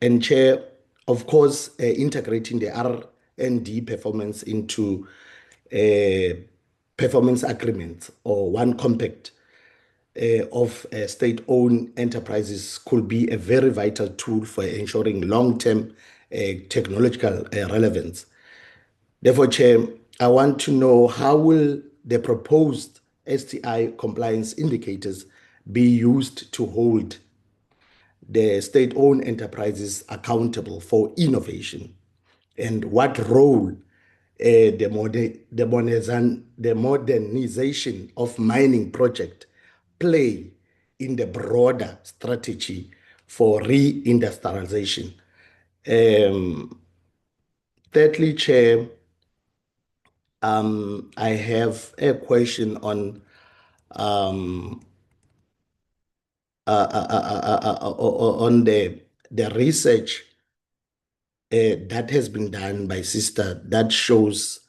And Chair, of course, integrating the R&D performance into performance agreements or one compact of state-owned enterprises could be a very vital tool for ensuring long-term technological relevance. Therefore, Chair, I want to know how will the proposed STI compliance indicators be used to hold the state-owned enterprises accountable for innovation, and what role the modernization of mining project play in the broader strategy for re-industrialization. Thirdly, Chair, I have a question on on the research that has been done by CeSTII that shows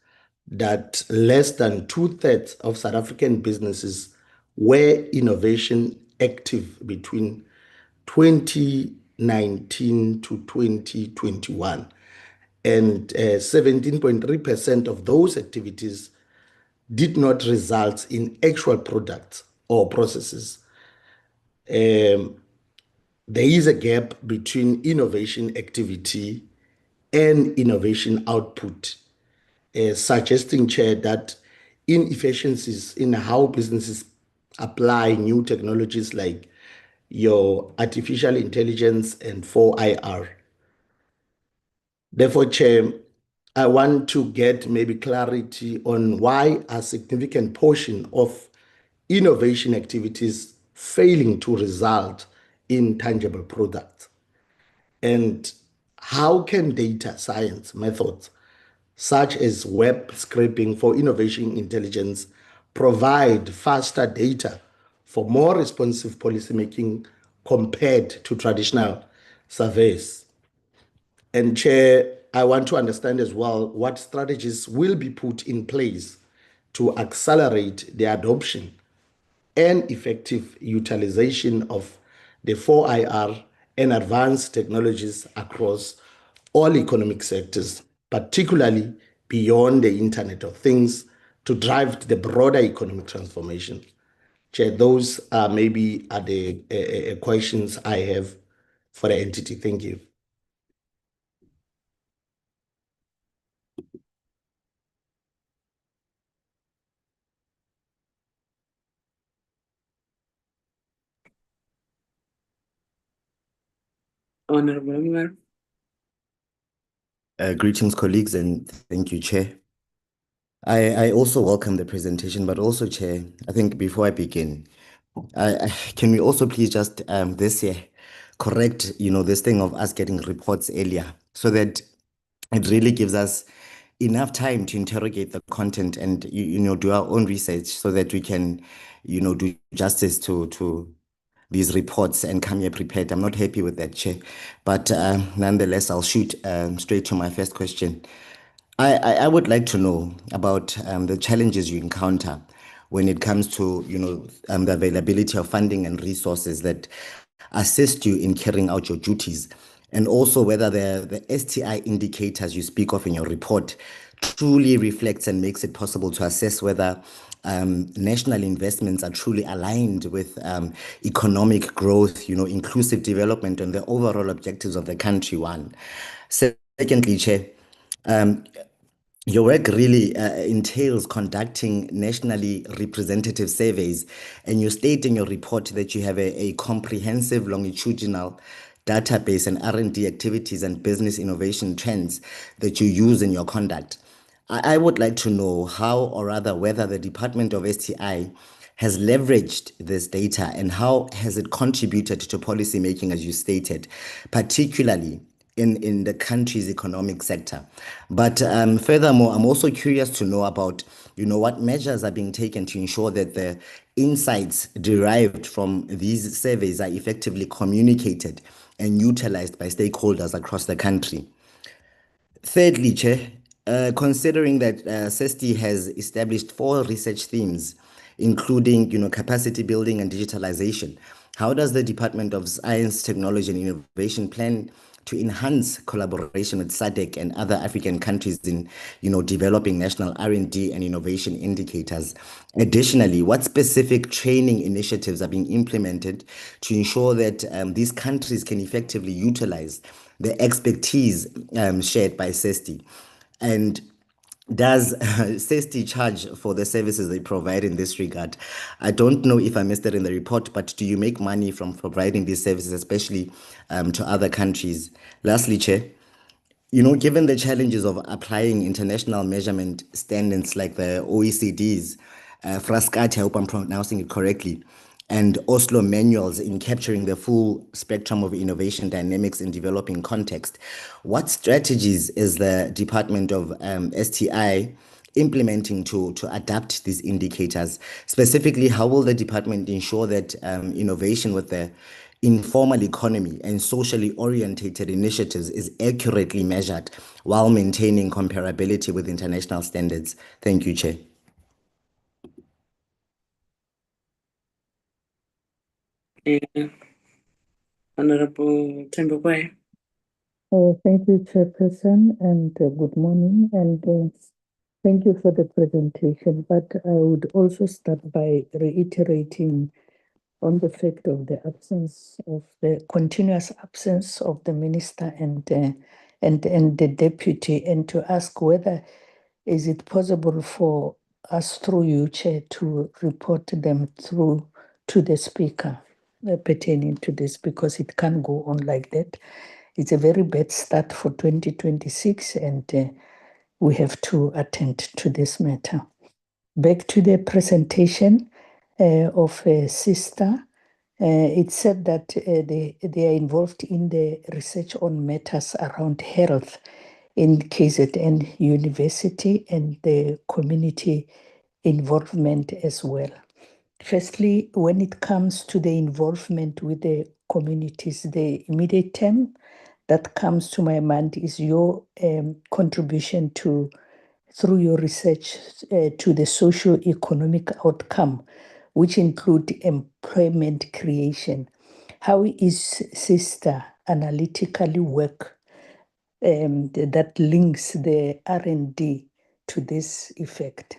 that less than 2/3 of South African businesses were innovation active between 2019 to 2021. And 17.3% of those activities did not result in actual products or processes. There is a gap between innovation activity and innovation output, suggesting, Chair, that inefficiencies in how businesses apply new technologies like your artificial intelligence and 4IR. Therefore, Chair, I want to get maybe clarity on why a significant portion of innovation activities failing to result in tangible products. And how can data science methods such as web scraping for innovation intelligence provide faster data for more responsive policymaking compared to traditional surveys? And Chair, I want to understand as well what strategies will be put in place to accelerate the adoption and effective utilization of the 4IR and advanced technologies across all economic sectors, particularly beyond the Internet of Things, to drive the broader economic transformation. Chair, those are maybe the questions I have for the entity. Thank you.
Honorable Member.
Greetings, colleagues, and thank you, Chair. I also welcome the presentation, but also, Chair, I think before I begin, can we also please just this year correct, this thing of us getting reports earlier so that it really gives us enough time to interrogate the content and, do our own research so that we can, do justice to these reports and come here prepared. I'm not happy with that, Chair. But nonetheless, I'll shoot straight to my first question. I would like to know about the challenges you encounter when it comes to, the availability of funding and resources that assist you in carrying out your duties, and also whether the STI indicators you speak of in your report truly reflects and makes it possible to assess whether national investments are truly aligned with economic growth, inclusive development, and the overall objectives of the country. One. Secondly, Chair, your work really entails conducting nationally representative surveys, and you state in your report that you have a comprehensive longitudinal database and R&D activities and business innovation trends that you use in your conduct. I would like to know how, or rather whether the Department of STI has leveraged this data and how has it contributed to policy making, as you stated, particularly in the country's economic sector. But furthermore, I'm also curious to know about, what measures are being taken to ensure that the insights derived from these surveys are effectively communicated and utilized by stakeholders across the country. Thirdly, Chair, considering that CeSTII has established 4 research themes, including, capacity building and digitalization, how does the Department of Science, Technology and Innovation plan to enhance collaboration with SADC and other African countries in, developing national R&D and innovation indicators? Additionally, what specific training initiatives are being implemented to ensure that these countries can effectively utilize the expertise shared by CeSTII? And does CeSTII charge for the services they provide in this regard? I don't know if I missed it in the report, but do you make money from providing these services, especially to other countries? Lastly, Chair, given the challenges of applying international measurement standards like the OECD's, Frascati, I hope I'm pronouncing it correctly, and Oslo manuals in capturing the full spectrum of innovation dynamics in developing context. What strategies is the Department of STI implementing to adapt these indicators? Specifically, how will the department ensure that innovation with the informal economy and socially orientated initiatives is accurately measured while maintaining comparability with international standards? Thank you, Chair.
Honorable Tembokwai.
Thank you, Chairperson, and good morning, and thank you for the presentation. But I would also start by reiterating on the fact of the continuous absence of the minister and the deputy, and to ask whether is it possible for us through you, Chair, to report them through to the speaker pertaining to this, because it can't go on like that. It's a very bad start for 2026, and we have to attend to this matter. Back to the presentation of CeSTII. It said that they are involved in the research on matters around health in KZN University and the community involvement as well. Firstly, when it comes to the involvement with the communities, the immediate term that comes to my mind is your contribution through your research to the socio-economic outcome, which include employment creation. How is CeSTII analytically work that links the R&D to this effect?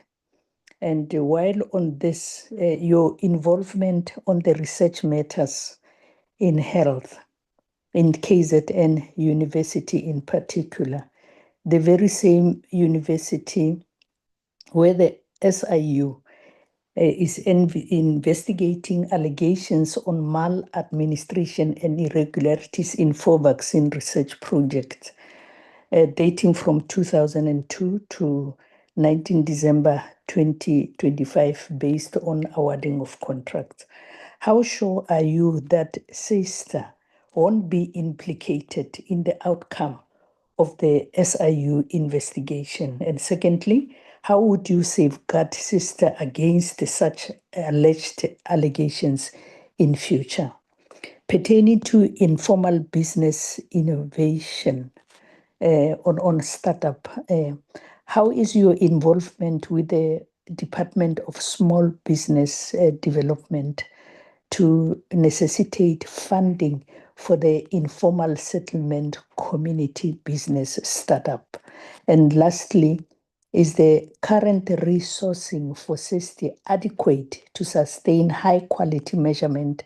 And while on this, your involvement on the research matters in health, in KZN University in particular, the very same university where the SIU is investigating allegations on maladministration and irregularities in 4 vaccine research projects dating from 2002 to 19 December 2025 based on awarding of contracts. How sure are you that CeSTII won't be implicated in the outcome of the SIU investigation? And secondly, how would you safeguard CeSTII against such alleged allegations in future? Pertaining to informal business innovation on startup, how is your involvement with the Department of Small Business Development to necessitate funding for the informal settlement community business startup? And lastly, is the current resourcing for CeSTII adequate to sustain high quality measurement,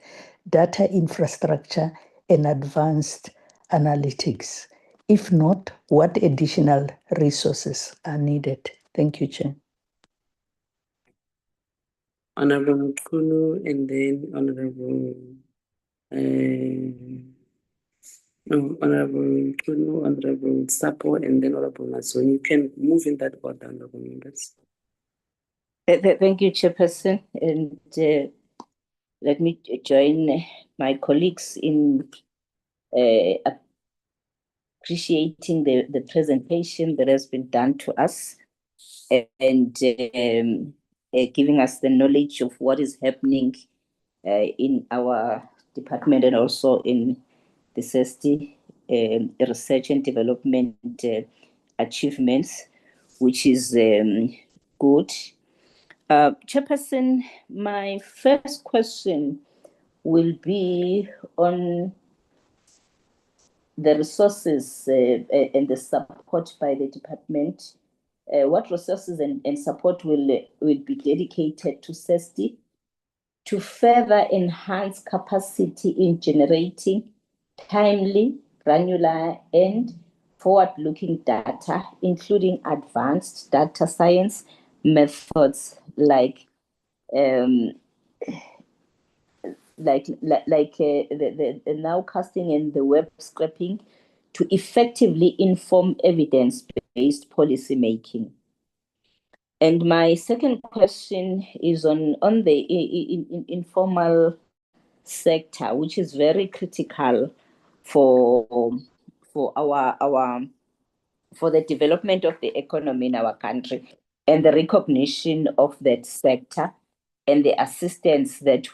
data infrastructure, and advanced analytics? If not, what additional resources are needed? Thank you, Chair.
Honorable Mkulu, and then Honorable Honorable Mkulu, Honorable Sapo, and then Honorable Mazoni. You can move in that order, Honorable members.
Thank you, Chairperson, and let me join my colleagues in appreciating the presentation that has been done to us and giving us the knowledge of what is happening in our department and also in the CeSTII research and development achievements, which is good. Chairperson, my first question will be on the resources and the support by the department. What resources and support will be dedicated to CeSTII to further enhance capacity in generating timely, granular, and forward-looking data, including advanced data science methods like the nowcasting and the web scraping to effectively inform evidence-based policy making.
And my second question is on the informal sector, which is very critical for for the development of the economy in our country, and the recognition of that sector and the assistance that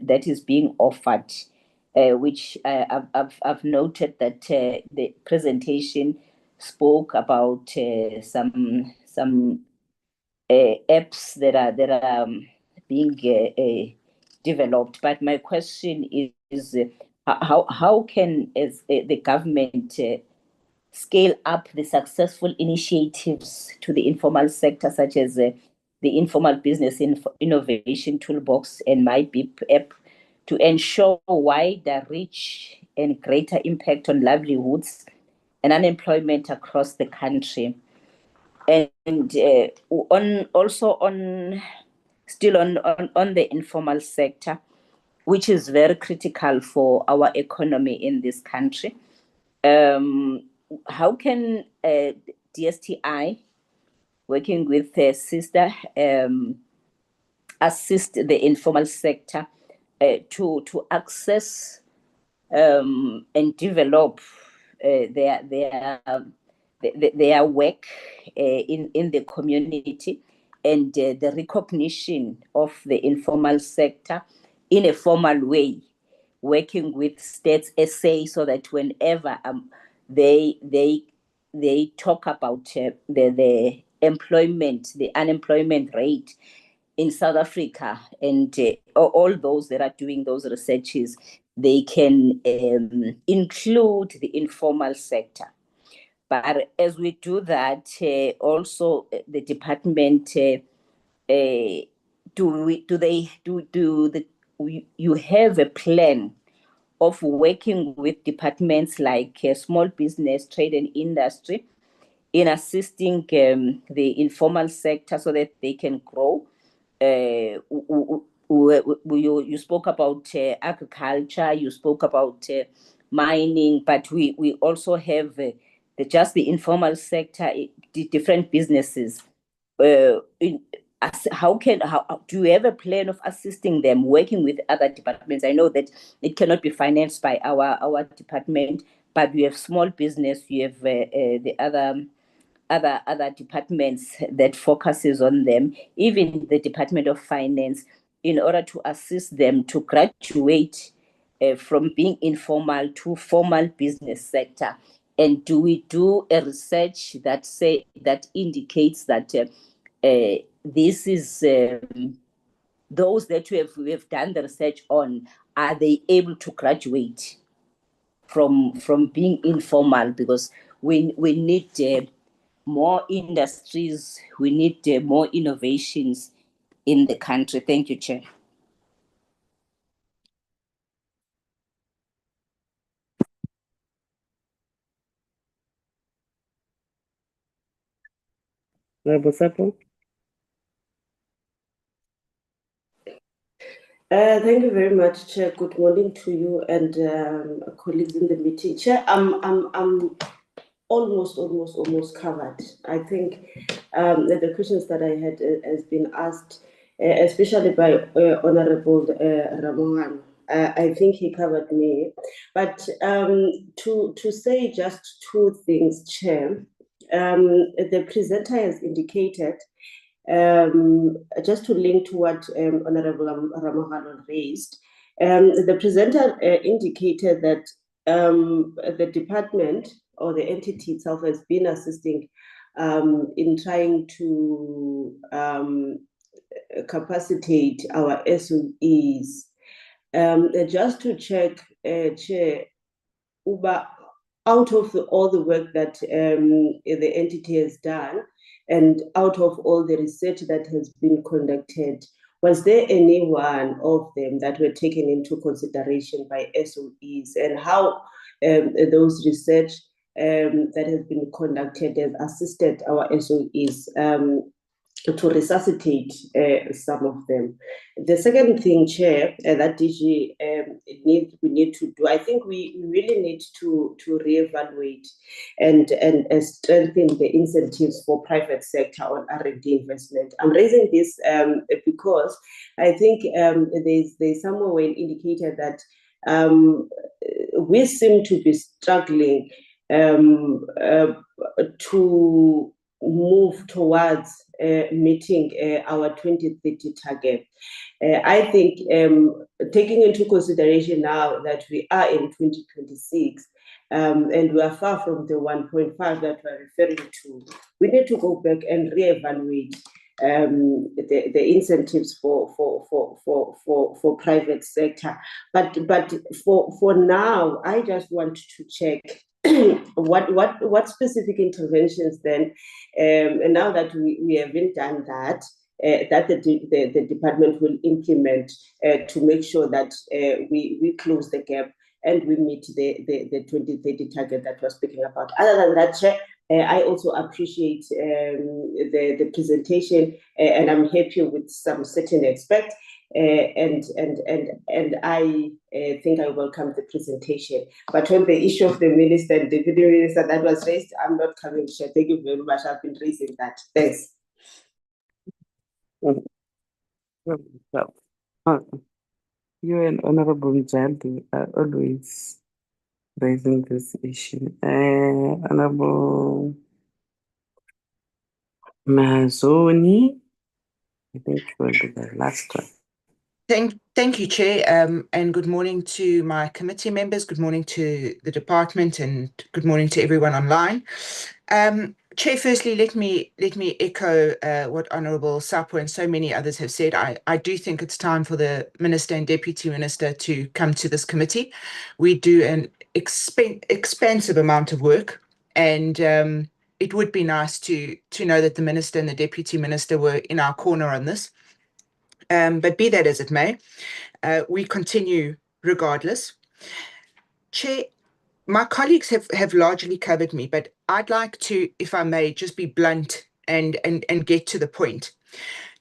that is being offered, which I've noted that the presentation spoke about some apps that are being developed. But my question is how can the government scale up the successful initiatives to the informal sector, such as the Informal Business Innovation Toolbox and My BIP app, to ensure wider reach and greater impact on livelihoods and unemployment across the country? And still on the informal sector, which is very critical for our economy in this country. How can DSTI, working with CeSTII, assist the informal sector to access and develop their work in the community, and the recognition of the informal sector in a formal way, working with States SA, so that whenever they talk about the employment, the unemployment rate in South Africa, and all those that are doing those researches, they can include the informal sector. But as we do that, also the department, you have a plan of working with departments like small business, trade and industry in assisting the informal sector so that they can grow? You spoke about agriculture, you spoke about mining, but we also have just the informal sector, the different businesses. How do you have a plan of assisting them, working with other departments? I know that it cannot be financed by our department, but we have small business, you have the other departments that focuses on them, even the Department of Finance, in order to assist them to graduate from being informal to formal business sector. And do we do a research that indicates that this is those that we have done the research on, are they able to graduate from being informal? Because we need more industries, we need more innovations in the country. Thank you, Chair.
Thank you very much, Chair. Good morning to you and colleagues in the meeting. Chair, I'm almost covered. I think the questions that I had has been asked, especially by Honorable Ramongan. I think he covered me. But to say just two things, Chair, the presenter has indicated, just to link to what Honorable Ramohano raised, the presenter indicated that the department or the entity itself has been assisting in trying to capacitate our SOEs. Just to check, Chair, out of all the work that the entity has done, and out of all the research that has been conducted, was there any one of them that were taken into consideration by SOEs, and how those research that has been conducted has assisted our SOEs to resuscitate some of them. The second thing, Chair, that DG we need to do, I think we really need to reevaluate and strengthen the incentives for private sector on R&D investment. I'm raising this because I think there's somewhere an indicator that we seem to be struggling to move towards meeting our 2030 target. I think taking into consideration now that we are in 2026 and we are far from the 1.5 that we're referring to, we need to go back and reevaluate the incentives for private sector. But for now, I just want to check what specific interventions then, and now that we haven't done that, that the department will implement to make sure that we close the gap and we meet the 2030 target that we're speaking about. Other than that, Chair, I also appreciate the presentation, and I'm happy with some certain aspects. And I think I welcome the presentation. But on the issue of the minister and deputy minister that was raised, I'm not coming to share. Thank you very much. I've been raising that. Thanks.
You and Honorable Njandi are always raising this issue. Honorable Mazoni, I think will be the last one.
Thank you, Chair, and good morning to my committee members, good morning to the department, and good morning to everyone online. Chair, firstly, let me echo what Honourable Sapo and so many others have said. I do think it's time for the Minister and Deputy Minister to come to this committee. We do an expansive amount of work, and it would be nice to know that the Minister and the Deputy Minister were in our corner on this. But be that as it may, we continue regardless. Chair, my colleagues have largely covered me, but I'd like to, if I may, just be blunt and get to the point.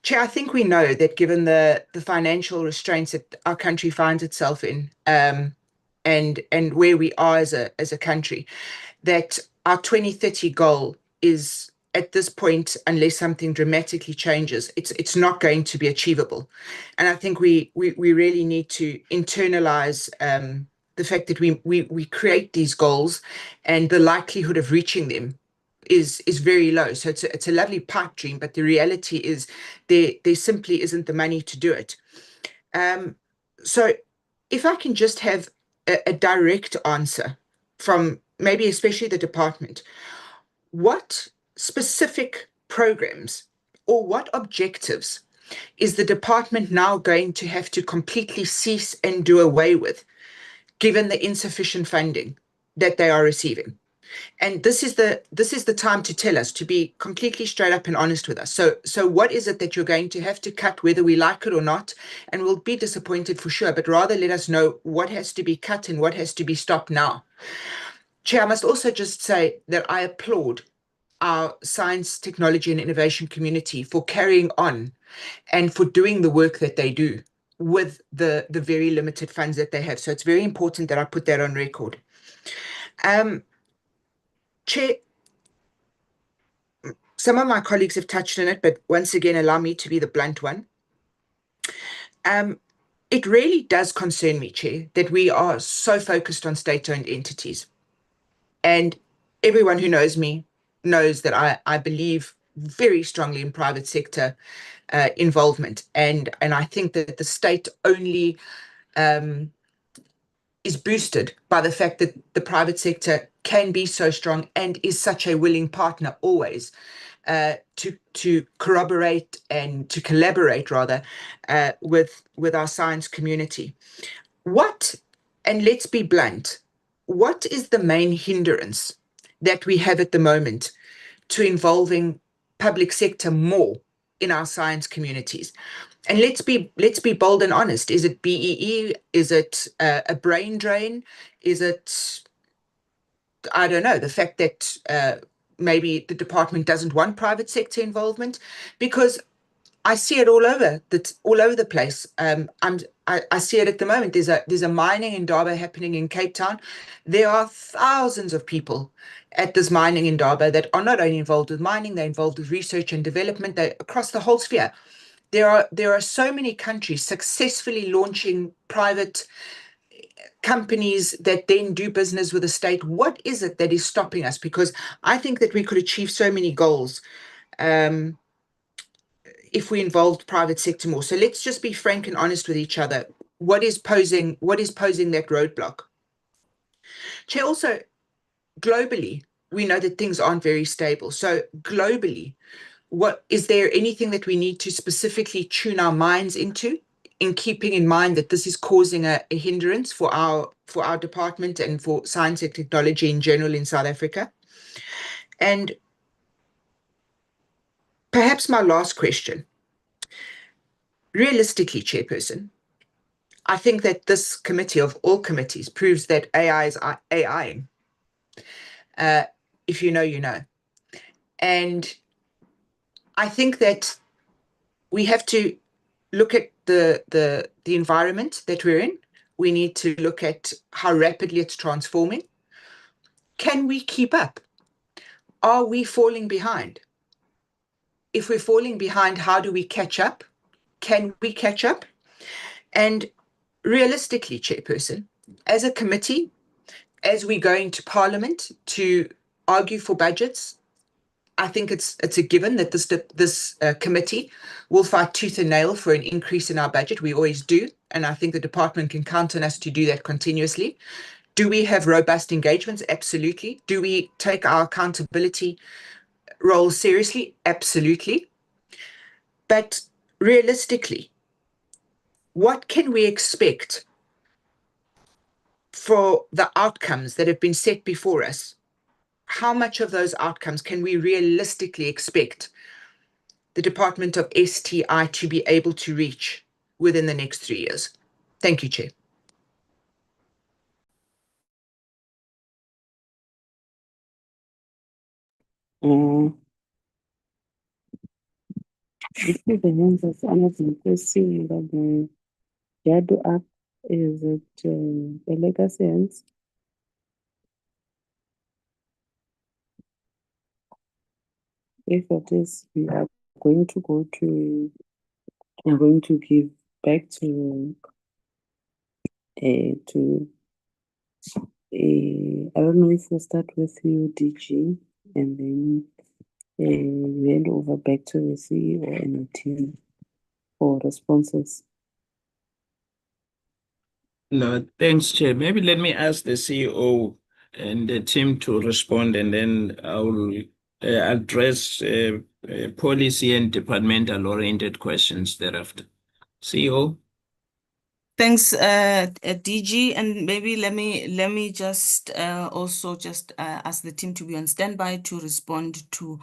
Chair, I think we know that given the financial restraints that our country finds itself in, and where we are as a country, that our 2030 goal is, at this point, unless something dramatically changes, it's not going to be achievable. And I think we really need to internalize the fact that we create these goals and the likelihood of reaching them is very low. So it's a lovely pipe dream, but the reality is there simply isn't the money to do it. So if I can just have a direct answer from maybe especially the department, what specific programs or what objectives is the department now going to have to completely cease and do away with, given the insufficient funding that they are receiving? And this is the time to tell us, to be completely straight up and honest with us. So what is it that you're going to have to cut, whether we like it or not? And we'll be disappointed for sure, but rather let us know what has to be cut and what has to be stopped now. Chair, I must also just say that I applaud our science, technology and innovation community for carrying on and for doing the work that they do with the very limited funds that they have. So it's very important that I put that on record. Chair, some of my colleagues have touched on it, but once again, allow me to be the blunt one. It really does concern me, Chair, that we are so focused on state-owned entities. And everyone who knows me knows that I believe very strongly in private sector involvement. And I think that the state only is boosted by the fact that the private sector can be so strong and is such a willing partner always to corroborate and to collaborate rather with our science community. And let's be blunt, what is the main hindrance that we have at the moment to involving public sector more in our science communities? And let's be bold and honest. Is it BEE? Is it a brain drain? Is it, I don't know, the fact that maybe the department doesn't want private sector involvement, because I see it all over the place. I see it at the moment. There's a mining indaba happening in Cape Town. There are thousands of people at this mining indaba that are not only involved with mining, they're involved with research and development. They're across the whole sphere. There are so many countries successfully launching private companies that then do business with the state. What is it that is stopping us? Because I think that we could achieve so many goals if we involved private sector more. So let's just be frank and honest with each other. What is posing that roadblock? Chair, also globally, we know that things aren't very stable. So globally, what is there anything that we need to specifically tune our minds into, in keeping in mind that this is causing a hindrance for our department and for science and technology in general in South Africa? And perhaps my last question, realistically, Chairperson, I think that this committee of all committees proves that AI is AIing. If you know, you know. And I think that we have to look at the environment that we're in. We need to look at how rapidly it's transforming. Can we keep up? Are we falling behind? If we're falling behind, how do we catch up? Can we catch up? And realistically, Chairperson, as a committee, as we go into Parliament to argue for budgets, I think it's a given that this committee will fight tooth and nail for an increase in our budget. We always do, and I think the department can count on us to do that continuously. Do we have robust engagements? Absolutely. Do we take our accountability role seriously? Absolutely. But realistically, what can we expect for the outcomes that have been set before us? How much of those outcomes can we realistically expect the Department of STI to be able to reach within the next 3 years? Thank you, Chair.
If the hands of Amazon question about the Jadu app, is it a legacy hands? If it is, we are going to give back to I don't know if we'll start with you, DG, and then we hand over back to the CEO and the team for responses.
No, thanks, Chair. Maybe let me ask the CEO and the team to respond, and then I will address policy and departmental-oriented questions thereafter. CEO?
Thanks, DG, and maybe let me just also just ask the team to be on standby to respond to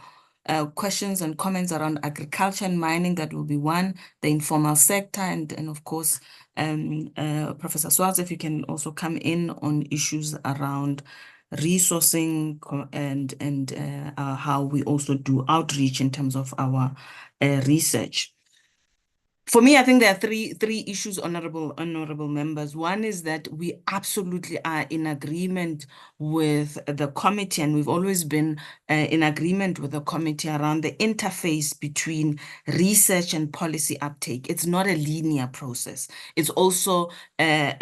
questions and comments around agriculture and mining. That will be one, the informal sector, and of course, Professor Swartz, if you can also come in on issues around resourcing and how we also do outreach in terms of our research. For me, I think there are three issues, honorable members. One is that we absolutely are in agreement with the committee, and we've always been in agreement with the committee around the interface between research and policy uptake. It's not a linear process. It's also a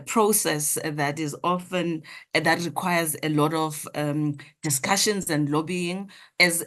process that is often that requires a lot of discussions and lobbying. As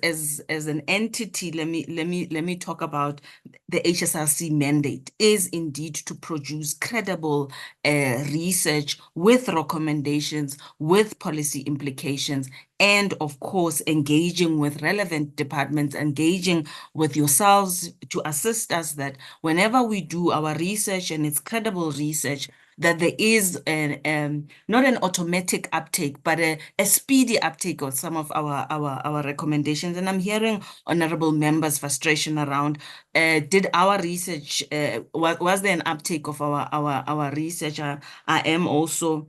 an entity, let me talk about the HSRC mandate is indeed to produce credible research with recommendations, with policy implications, and of course, engaging with relevant departments, engaging with yourselves to assist us that whenever we do our research and it's credible research, that there is not an automatic uptake, but a speedy uptake of some of our recommendations. And I'm hearing honorable members' frustration around, did our research, was there an uptake of our research? I am also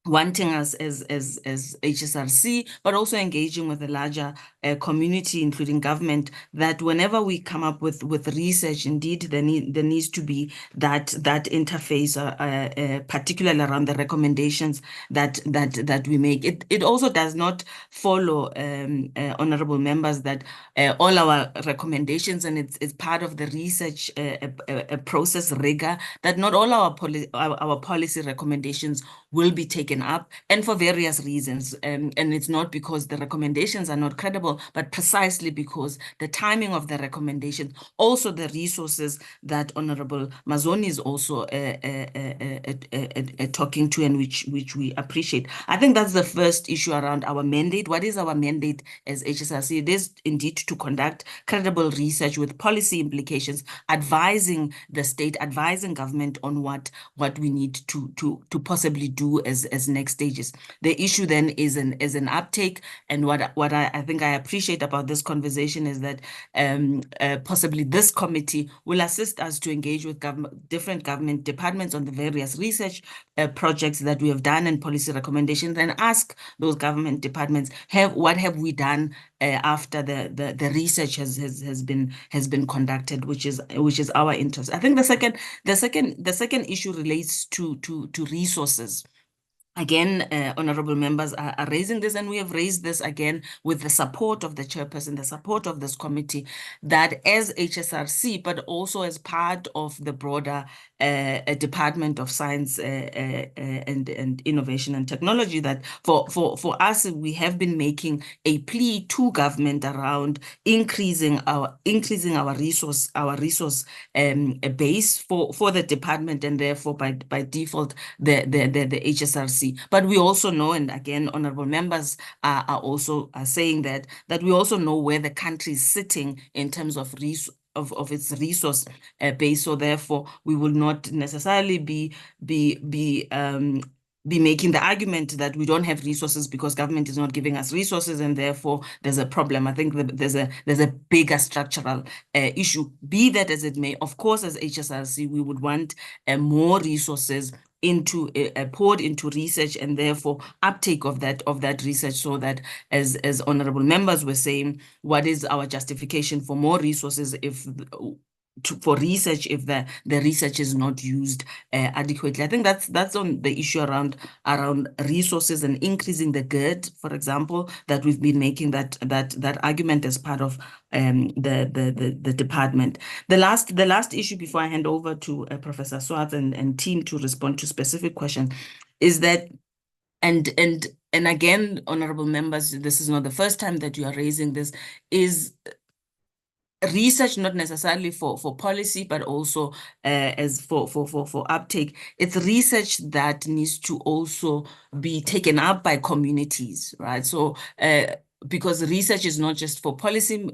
wanting us as HSRC, but also engaging with the larger community, including government, that whenever we come up with research, indeed there needs to be that interface, particularly around the recommendations that we make. It also does not follow, honorable members, that all our recommendations, and it's part of the research process rigor, that not all our policy recommendations will be taken up, and for various reasons. And it's not because the recommendations are not credible, but precisely because the timing of the recommendation, also the resources that Honorable Mazoni is also talking to, and which we appreciate. I think that's the first issue around our mandate. What is our mandate as HSRC? It is indeed to conduct credible research with policy implications, advising the state, advising government on what we need to possibly do as next stages. The issue then is an uptake, and what I think I appreciate about this conversation is that possibly this committee will assist us to engage with different government departments on the various research projects that we have done and policy recommendations, and ask those government departments, what have we done after the research has been conducted, which is our interest. I think the second issue relates to resources. Again, honorable members are raising this, and we have raised this again with the support of the chairperson, the support of this committee, that as HSRC, but also as part of the broader Department of Science and Innovation and Technology, that for us, we have been making a plea to government around increasing our resource base for the department, and therefore by default the HSRC. But we also know, and again, honorable members are also saying that we also know where the country is sitting in terms of its resource base. So therefore, we will not necessarily be making the argument that we don't have resources because government is not giving us resources, and therefore there's a problem. I think that there's a bigger structural issue. Be that as it may, of course, as HSRC, we would want more resources poured into research, and therefore uptake of that research, so that as honorable members were saying, what is our justification for more resources for research if the research is not used adequately? I think that's on the issue around resources and increasing the GERD, for example, that we've been making that argument as part of the department. The last issue before I hand over to Professor Swartz and team to respond to specific questions is that, and again, honorable members, this is not the first time that you are raising this, is research, not necessarily for policy, but also as for uptake. It's research that needs to also be taken up by communities, right? So because research is not just for policy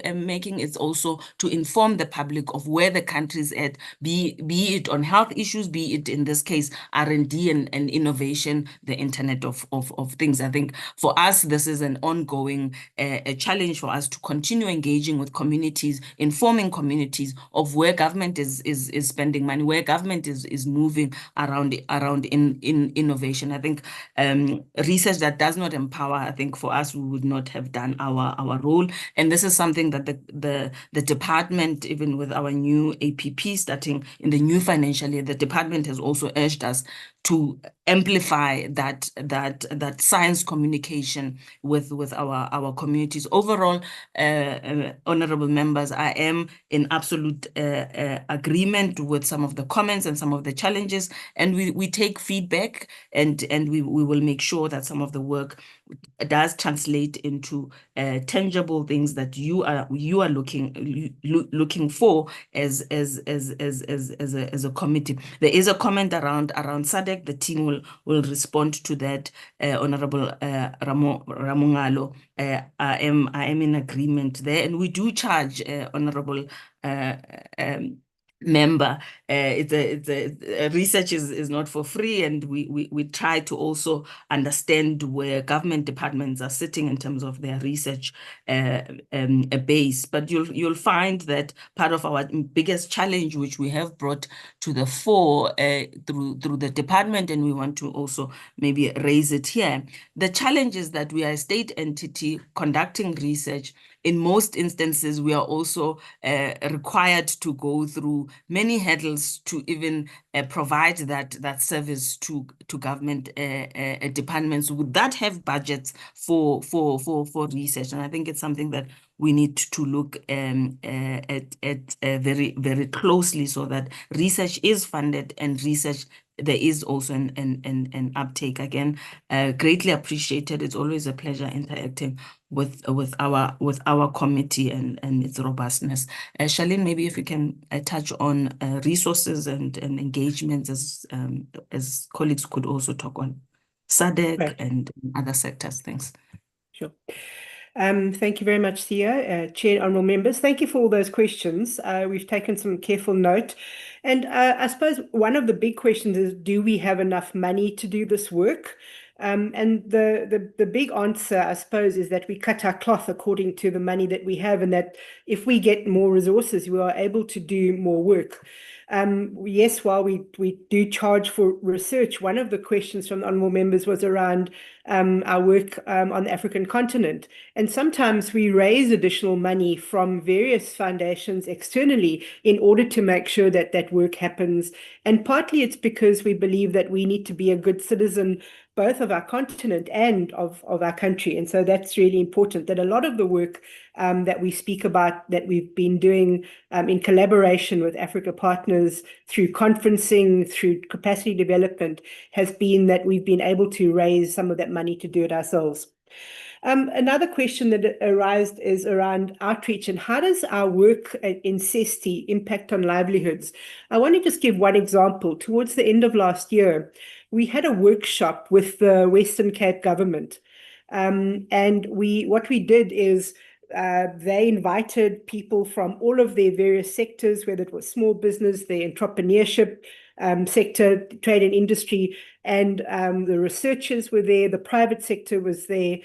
making, it's also to inform the public of where the country is at, be it on health issues, be it in this case R&D and innovation, the Internet of Things. I think for us, this is an ongoing a challenge for us to continue engaging with communities, informing communities of where government is spending money, where government is moving around in innovation. I think research that does not empower, I think for us, we would not have done our role. And this is something that the department, even with our new APP starting in the new financial year, the department has also urged us to amplify that science communication with our communities. Overall, honorable members, I am in absolute agreement with some of the comments and some of the challenges, and we take feedback, and we will make sure that some of the work does translate into tangible things that you are looking for as a committee. There is a comment around SADC. The team will respond to that. Honorable Ramungalo, I am in agreement there, and we do charge Honorable member. Research is not for free, and we try to also understand where government departments are sitting in terms of their research base. But you'll find that part of our biggest challenge, which we have brought to the fore through the department, and we want to also maybe raise it here. The challenge is that we are a state entity conducting research. In most instances, we are also required to go through many hurdles to even provide that service to government departments that have budgets for research. And I think it's something that we need to look at very, very closely, so that research is funded and research there is also an uptake. Again, greatly appreciated. It's always a pleasure interacting with our committee and its robustness. Charlene, maybe if you can touch on resources and engagements as colleagues could also talk on SADC
Right.
and other sectors. Thanks.
Sure. Thank you very much, Thea, Chair, honourable members. Thank you for all those questions. We've taken some careful note. And I suppose one of the big questions is, do we have enough money to do this work? And the big answer, I suppose, is that we cut our cloth according to the money that we have, and that if we get more resources, we are able to do more work. Yes, while we do charge for research, one of the questions from the honourable members was around our work on the African continent. And sometimes we raise additional money from various foundations externally in order to make sure that that work happens. And partly it's because we believe that we need to be a good citizen both of our continent and of our country. And so that's really important, that a lot of the work that we speak about, that we've been doing in collaboration with Africa partners through conferencing, through capacity development, has been that we've been able to raise some of that money to do it ourselves. Another question that arose is around outreach and how does our work in CeSTII impact on livelihoods? I want to just give one example. Towards the end of last year, we had a workshop with the Western Cape government. And what we did is they invited people from all of their various sectors, whether it was small business, the entrepreneurship sector, trade and industry, and the researchers were there, the private sector was there,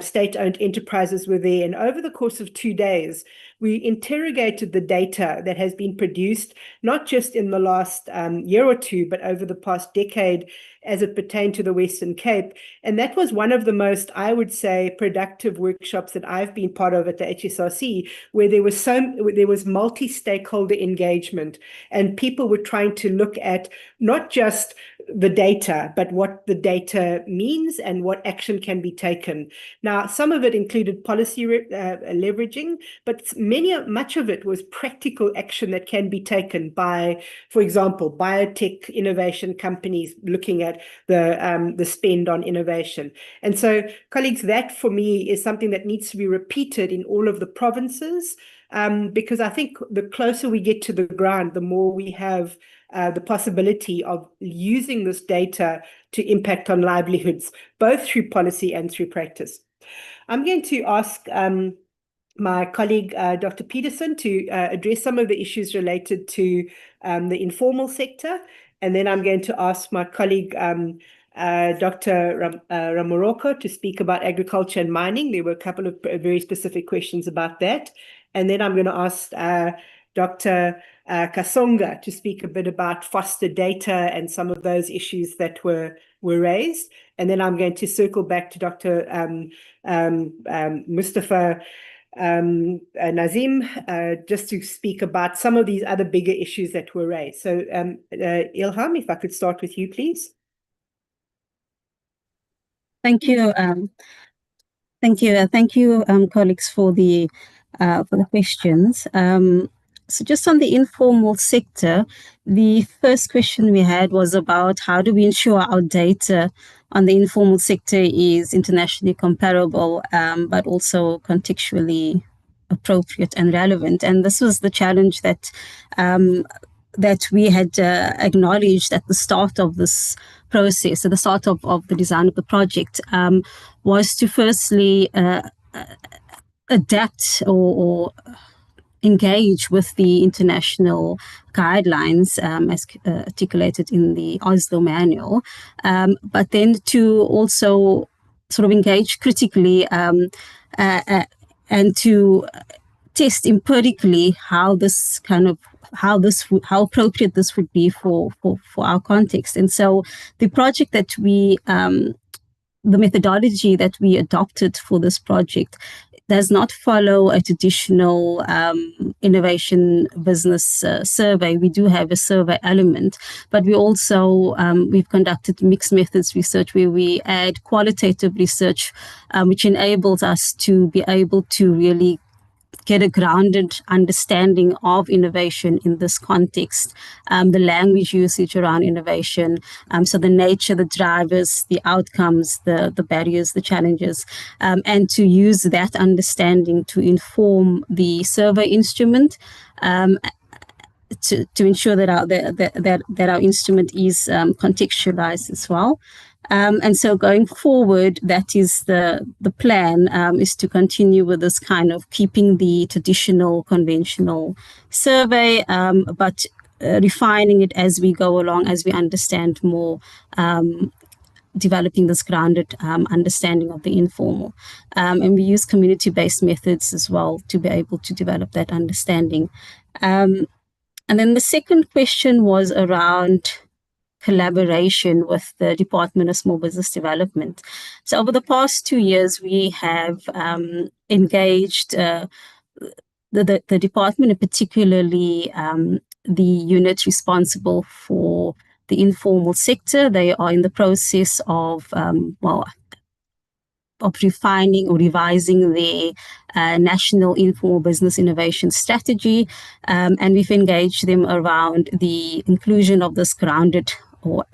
state-owned enterprises were there. And over the course of 2 days, we interrogated the data that has been produced, not just in the last year or two, but over the past decade as it pertained to the Western Cape. And that was one of the most, I would say, productive workshops that I've been part of at the HSRC, where there was multi-stakeholder engagement, and people were trying to look at not just the data, but what the data means and what action can be taken. Now, some of it included policy leveraging, but much of it was practical action that can be taken by, for example, biotech innovation companies looking at the spend on innovation. And so, colleagues, that for me is something that needs to be repeated in all of the provinces, because I think the closer we get to the ground, the more we have the possibility of using this data to impact on livelihoods, both through policy and through practice. I'm going to ask my colleague, Dr. Peterson, to address some of the issues related to the informal sector. And then I'm going to ask my colleague, Dr. Ramoroko, to speak about agriculture and mining. There were a couple of very specific questions about that. And then I'm going to ask Dr. Kasonga to speak a bit about foster data and some of those issues that were raised. And then I'm going to circle back to Dr. Mustafa Nazim, just to speak about some of these other bigger issues that were raised. So Ilham, if I could start with you, please.
Thank you. Thank you, colleagues, for the questions. So just on the informal sector, the first question we had was about how do we ensure our data on the informal sector is internationally comparable, but also contextually appropriate and relevant. And this was the challenge that we had acknowledged at the start of this process, at the start of the design of the project, was to firstly adapt or engage with the international guidelines as articulated in the Oslo manual, but then to also sort of engage critically and to test empirically how appropriate this would be for our context. And so the project that the methodology that we adopted for this project does not follow a traditional innovation business survey. We do have a survey element, but we also, we've conducted mixed methods research where we add qualitative research, which enables us to be able to really get a grounded understanding of innovation in this context, the language usage around innovation, so the nature, the drivers, the outcomes, the barriers, the challenges, and to use that understanding to inform the survey instrument, to ensure that our instrument is contextualized as well. And so going forward, that is the plan, is to continue with this kind of keeping the traditional conventional survey, but refining it as we go along, as we understand more, developing this grounded understanding of the informal. And we use community-based methods as well to be able to develop that understanding. And then the second question was around collaboration with the Department of Small Business Development. So over the past 2 years, we have engaged the department, and particularly the unit responsible for the informal sector. They are in the process of refining or revising their national informal business innovation strategy, and we've engaged them around the inclusion of this grounded or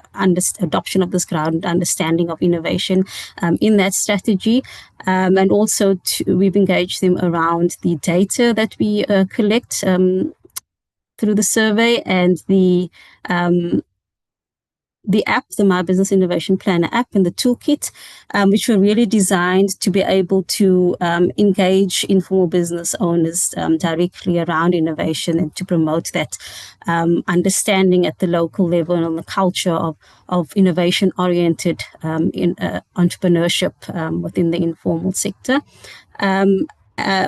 adoption of this grounded understanding of innovation in that strategy, and also we've engaged them around the data that we collect through the survey and the app, the My Business Innovation Planner app and the toolkit, which were really designed to be able to engage informal business owners directly around innovation and to promote that understanding at the local level and on the culture of innovation-oriented entrepreneurship within the informal sector.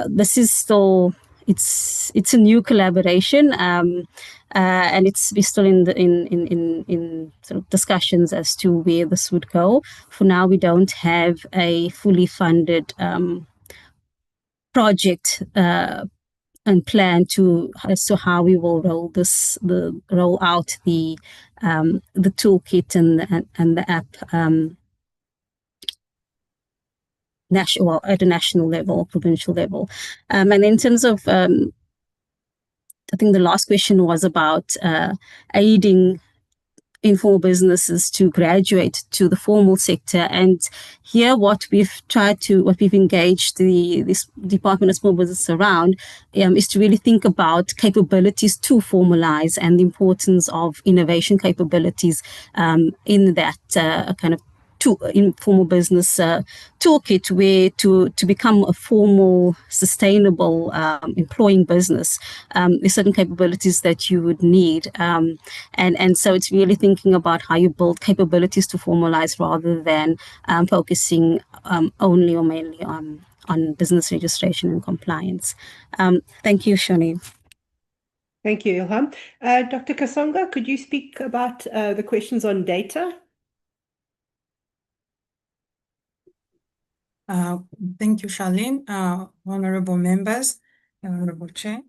This is still, it's a new collaboration, and we're still in sort of discussions as to where this would go. For now, we don't have a fully funded project and plan as to how we will roll out the toolkit and the app at a national level, provincial level, and in terms of I think the last question was about aiding informal businesses to graduate to the formal sector. And here what we've engaged this Department of Small Business around is to really think about capabilities to formalize and the importance of innovation capabilities in that kind of informal business toolkit, where to become a formal, sustainable employing business, there's certain capabilities that you would need, and so it's really thinking about how you build capabilities to formalize rather than focusing only or mainly on business registration and compliance. Thank you, Shani.
Thank you, Ilham. Dr. Kasonga, could you speak about the questions on data?
Thank you, Charlene. Honorable members, Honorable Chair.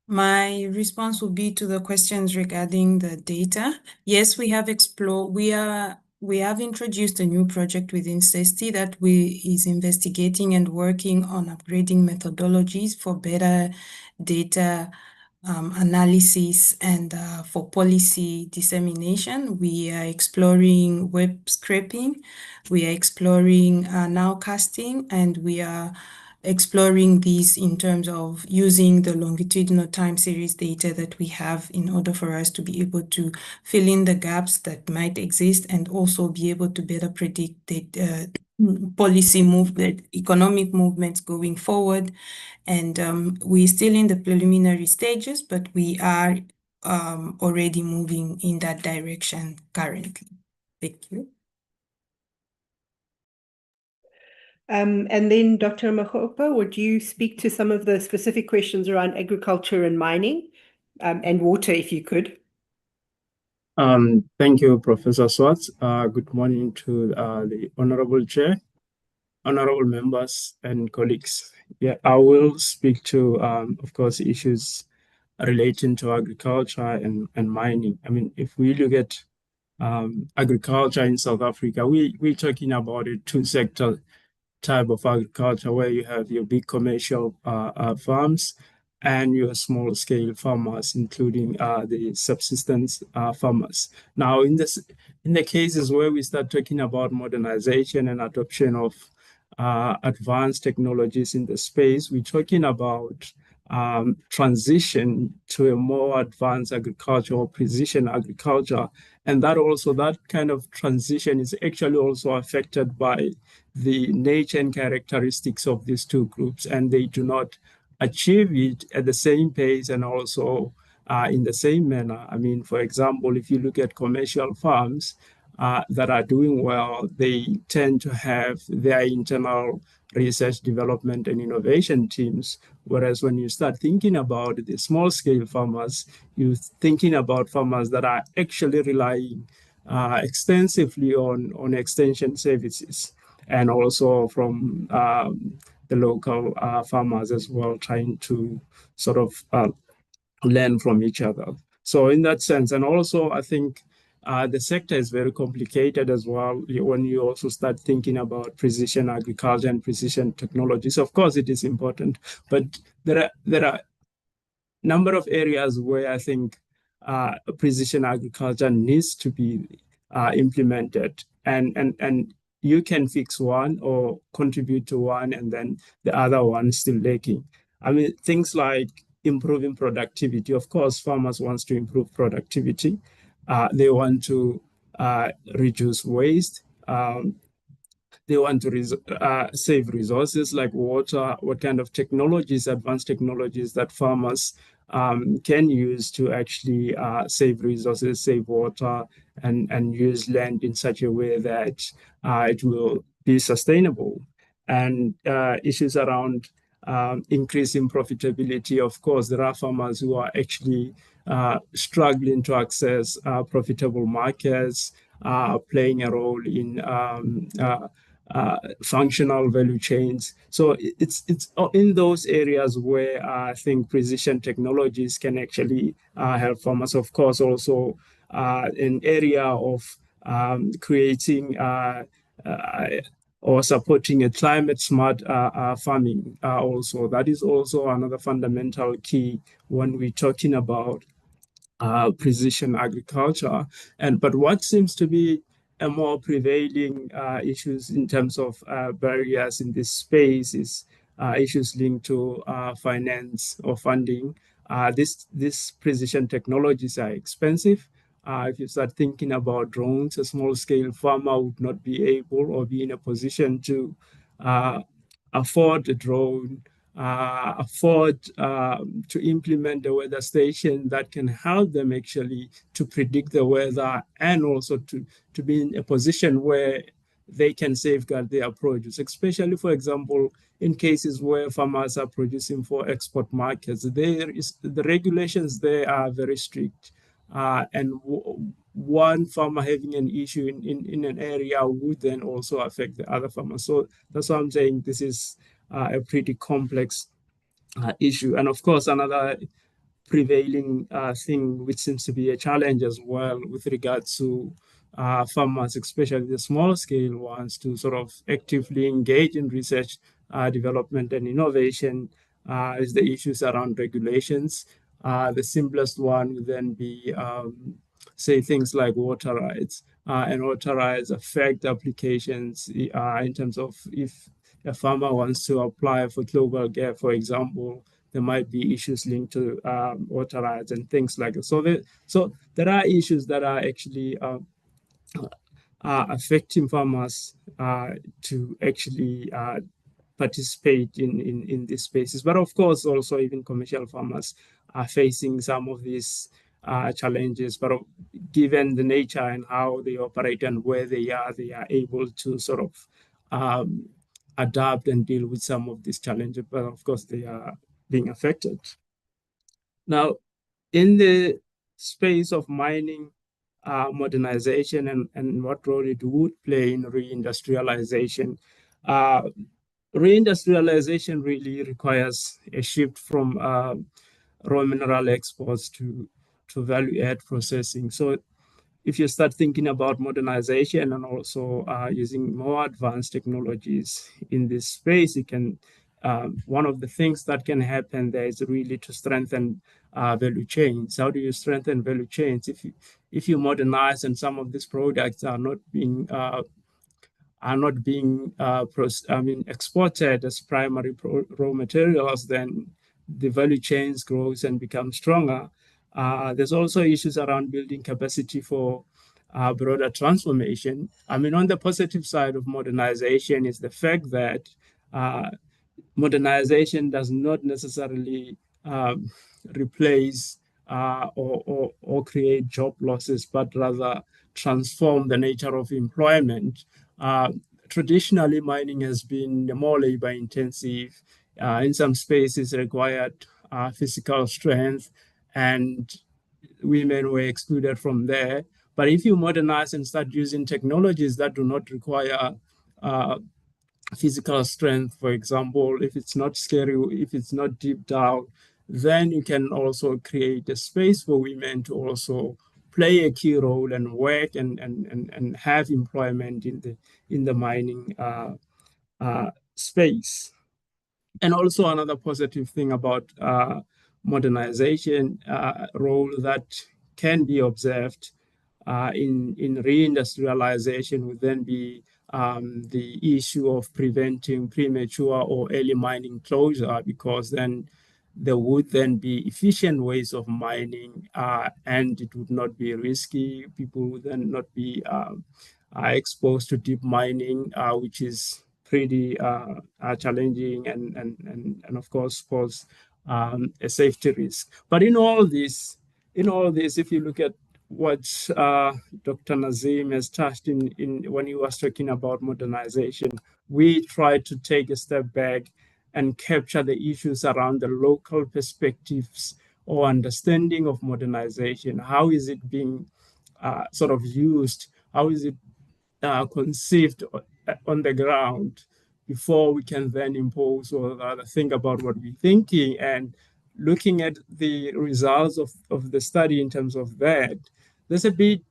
My response will be to the questions regarding the data. Yes, we have explored. We have introduced a new project within CeSTII that is investigating and working on upgrading methodologies for better data analysis and for policy dissemination. We are exploring web scraping, we are exploring nowcasting, and we are exploring these in terms of using the longitudinal time series data that we have in order for us to be able to fill in the gaps that might exist and also be able to better predict policy movement, economic movements going forward. And we're still in the preliminary stages, but we are already moving in that direction currently. Thank you.
And then Dr. Magopa, would you speak to some of the specific questions around agriculture and mining, and water, if you could?
Thank you, Professor Swartz. Good morning to the Honorable Chair, honorable members and colleagues. Yeah, I will speak to, of course, issues relating to agriculture and mining. I mean, if we look at agriculture in South Africa, we're talking about a two-sector type of agriculture where you have your big commercial farms and your small scale farmers, including the subsistence farmers. Now, in the cases where we start talking about modernization and adoption of advanced technologies in the space, we're talking about transition to a more advanced agriculture or precision agriculture. And that kind of transition is actually also affected by the nature and characteristics of these two groups, and they do not achieve it at the same pace and also in the same manner. I mean, for example, if you look at commercial farms that are doing well, they tend to have their internal research, development, and innovation teams. Whereas when you start thinking about the small scale farmers, you're thinking about farmers that are actually relying extensively on extension services, and also from the local farmers as well, trying to sort of learn from each other. So in that sense, and also I think the sector is very complicated as well when you also start thinking about precision agriculture and precision technologies. Of course, it is important, but there are number of areas where I think precision agriculture needs to be implemented, and you can fix one or contribute to one, and then the other one is still lacking. I mean, things like improving productivity. Of course, farmers want to improve productivity. They want to reduce waste. They want to save resources like water. What kind of technologies, advanced technologies that farmers can use to actually save resources, save water, and use land in such a way that it will be sustainable. And issues around increasing profitability. Of course, there are farmers who are actually struggling to access profitable markets, playing a role in functional value chains. So it's in those areas where I think precision technologies can actually help farmers. Of course, also an area of creating or supporting a climate smart farming also. That is also another fundamental key when we're talking about precision agriculture. But what seems to be a more prevailing issues in terms of barriers in this space is issues linked to finance or funding. These precision technologies are expensive. If you start thinking about drones, a small scale farmer would not be able or be in a position to afford a drone, afford to implement the weather station that can help them actually to predict the weather, and also to be in a position where they can safeguard their produce, especially, for example, in cases where farmers are producing for export markets. The regulations there are very strict. And one farmer having an issue in an area would then also affect the other farmers. So that's why I'm saying this is a pretty complex issue. And of course, another prevailing thing, which seems to be a challenge as well with regards to farmers, especially the small scale ones, to sort of actively engage in research, development, and innovation, is the issues around regulations. The simplest one would then be, say, things like water rights. And water rights affect applications in terms of if a farmer wants to apply for global gap, for example, there might be issues linked to water rights and things like that. So there are issues that are actually affecting farmers to actually participate in these spaces. But of course, also even commercial farmers are facing some of these challenges. But given the nature and how they operate and where they are able to sort of adapt and deal with some of these challenges. But of course, they are being affected. Now, in the space of mining, modernization and what role it would play in reindustrialization. Reindustrialization really requires a shift from raw mineral exports to value-add processing. So if you start thinking about modernization and also using more advanced technologies in this space, it can one of the things that can happen there is really to strengthen value chains. How do you strengthen value chains? If you modernize and some of these products are not being exported as primary raw materials, then the value chains grows and become stronger. There's also issues around building capacity for broader transformation. I mean, on the positive side of modernization is the fact that modernization does not necessarily replace or create job losses, but rather transform the nature of employment. Traditionally, mining has been more labor intensive. In some spaces required physical strength, and women were excluded from there. But if you modernize and start using technologies that do not require physical strength, for example, if it's not scary, if it's not deep down, then you can also create a space for women to also play a key role and work and have employment in the mining space. And also another positive thing about modernization role that can be observed in reindustrialization would then be the issue of preventing premature or early mining closure, because then there would then be efficient ways of mining and it would not be risky. People would then not be exposed to deep mining, which is pretty challenging and of course pose a safety risk. But in all this, if you look at what Dr. Nazim has touched in when he was talking about modernization, we tried to take a step back and capture the issues around the local perspectives or understanding of modernization. How is it being sort of used? How is it conceived on the ground before we can then impose or rather think about what we're thinking? And looking at the results of the study in terms of that, there's a bit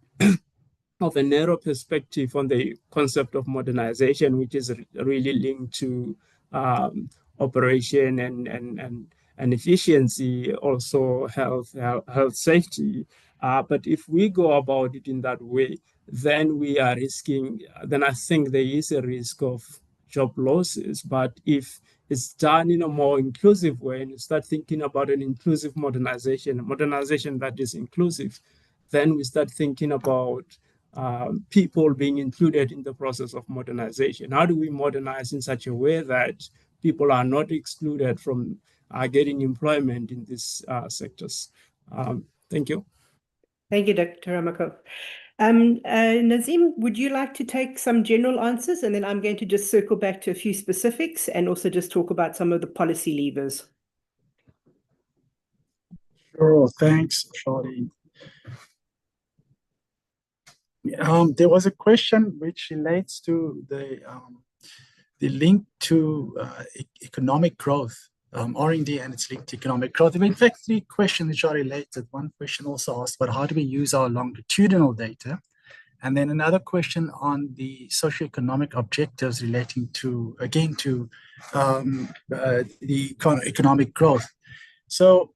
of a narrow perspective on the concept of modernization, which is really linked to operation and efficiency, also health safety. But if we go about it in that way, then we are risking, then I think there is a risk of job losses. But if it's done in a more inclusive way, and you start thinking about an inclusive modernization that is inclusive, then we start thinking about people being included in the process of modernization. How do we modernize in such a way that people are not excluded from getting employment in these sectors? Thank you.
Thank you, Dr. Ramako. Nazim, would you like to take some general answers? And then I'm going to just circle back to a few specifics and also just talk about some of the policy levers.
Sure, thanks, Shawty. There was a question which relates to the link to economic growth, R&D and its link to economic growth. There were in fact 3 questions which are related. One question also asked about how do we use our longitudinal data? And then another question on the socioeconomic objectives relating to, again, to the economic growth. So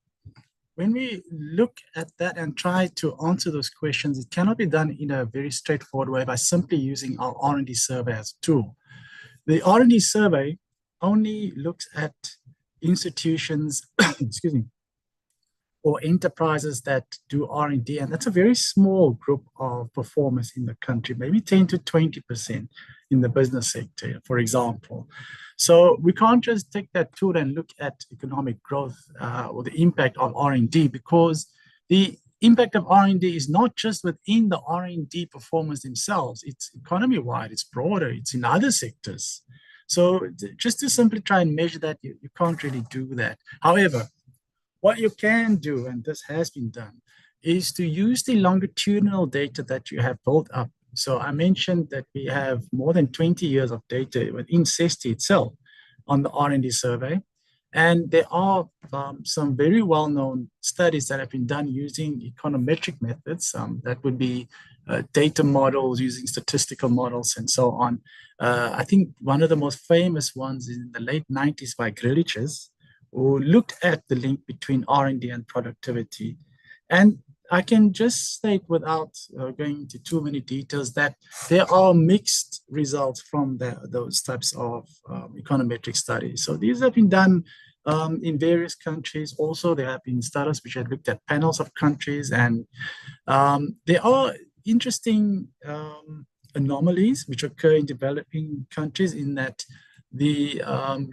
when we look at that and try to answer those questions, it cannot be done in a very straightforward way by simply using our R&D survey as a tool. The R&D survey only looks at institutions, excuse me, or enterprises that do R&D, and that's a very small group of performers in the country, maybe 10 to 20% in the business sector, for example. So we can't just take that tool and look at economic growth or the impact of R&D, because the impact of R&D is not just within the R&D performers themselves, it's economy-wide, it's broader, it's in other sectors. So just to simply try and measure that, you can't really do that. However, what you can do, and this has been done, is to use the longitudinal data that you have built up. So I mentioned that we have more than 20 years of data within CeSTII itself on the R&D survey. And there are some very well-known studies that have been done using econometric methods. That would be data models, using statistical models, and so on. I think one of the most famous ones is in the late 90s by Griliches, who looked at the link between R&D and productivity. And I can just state, without going into too many details, that there are mixed results from those types of econometric studies. So these have been done in various countries. Also, there have been studies which have looked at panels of countries, and there are interesting anomalies which occur in developing countries, in that the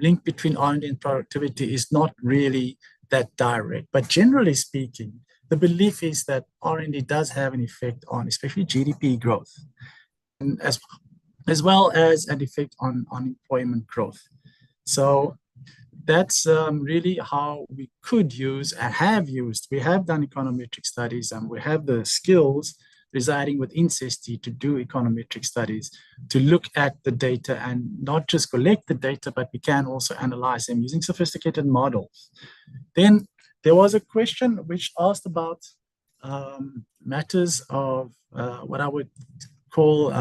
link between R&D and productivity is not really that direct. But generally speaking, the belief is that R&D does have an effect on especially GDP growth, and as well as an effect on employment growth. So that's really how we could use and have used. We have done econometric studies, and we have the skills residing within CeSTII to do econometric studies, to look at the data and not just collect the data, but we can also analyze them using sophisticated models. Then there was a question which asked about matters of what I would call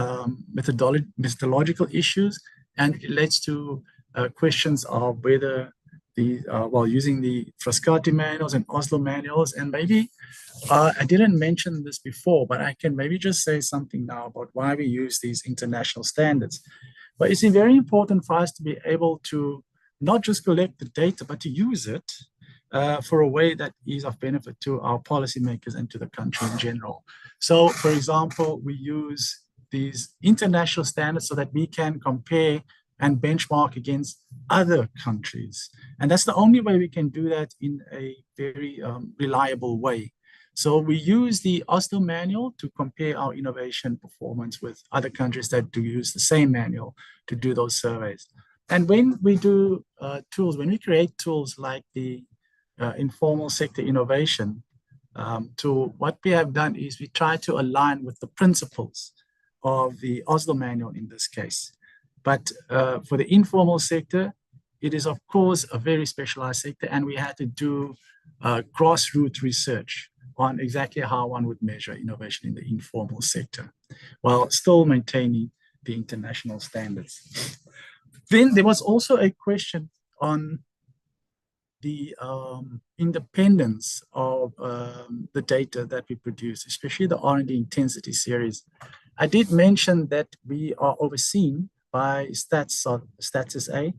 methodological issues, and it relates to questions of whether while using the Frascati manuals and Oslo manuals, and maybe I didn't mention this before, but I can maybe just say something now about why we use these international standards. But it's very important for us to be able to not just collect the data, but to use it for a way that is of benefit to our policymakers and to the country in general. So, for example, we use these international standards so that we can compare and benchmark against other countries. And that's the only way we can do that in a very reliable way. So we use the Oslo manual to compare our innovation performance with other countries that do use the same manual to do those surveys. And when we do tools, when we create tools like the informal sector innovation tool, what we have done is we try to align with the principles of the Oslo manual in this case. But for the informal sector, it is, of course, a very specialized sector, and we had to do grassroots research on exactly how one would measure innovation in the informal sector, while still maintaining the international standards. Then there was also a question on the independence of the data that we produce, especially the R&D intensity series. I did mention that we are overseen by CeSTII,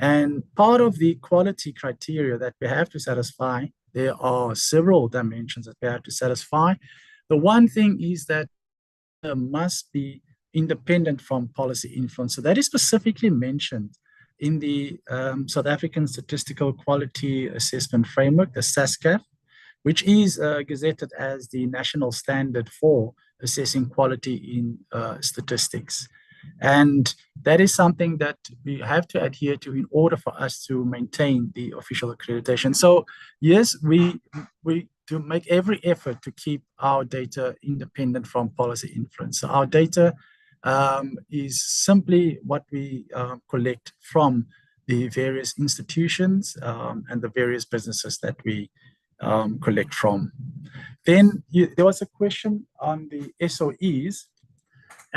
and part of the quality criteria that we have to satisfy, there are several dimensions that we have to satisfy. The one thing is that it must be independent from policy influence. So that is specifically mentioned in the South African Statistical Quality Assessment Framework, the SASCAF, which is gazetted as the national standard for assessing quality in statistics. And that is something that we have to adhere to in order for us to maintain the official accreditation. So yes, we do make every effort to keep our data independent from policy influence. So our data is simply what we collect from the various institutions and the various businesses that we collect from. Then there was a question on the SOEs.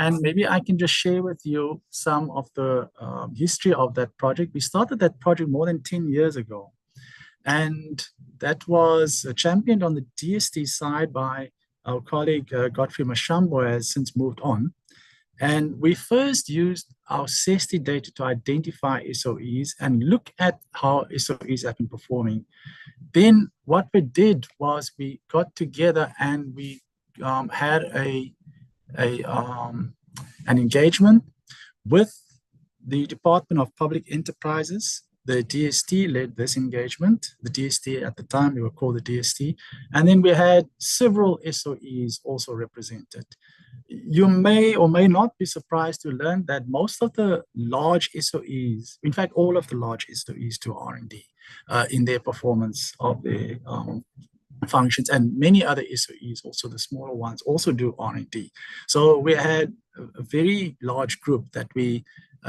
And maybe I can just share with you some of the history of that project. We started that project more than 10 years ago. And that was championed on the DST side by our colleague, Godfrey Mashambo, who has since moved on. And we first used our CeSTII data to identify SOEs and look at how SOEs have been performing. then what we did was we got together and we had an engagement with the Department of Public Enterprises. The DST led this engagement. The DST at the time, we were called the DST. And then we had several SOEs also represented. You may or may not be surprised to learn that most of the large SOEs, in fact, all of the large SOEs do R&D in their performance of their functions, and many other SOEs, also the smaller ones, also do R&D. So we had a very large group that we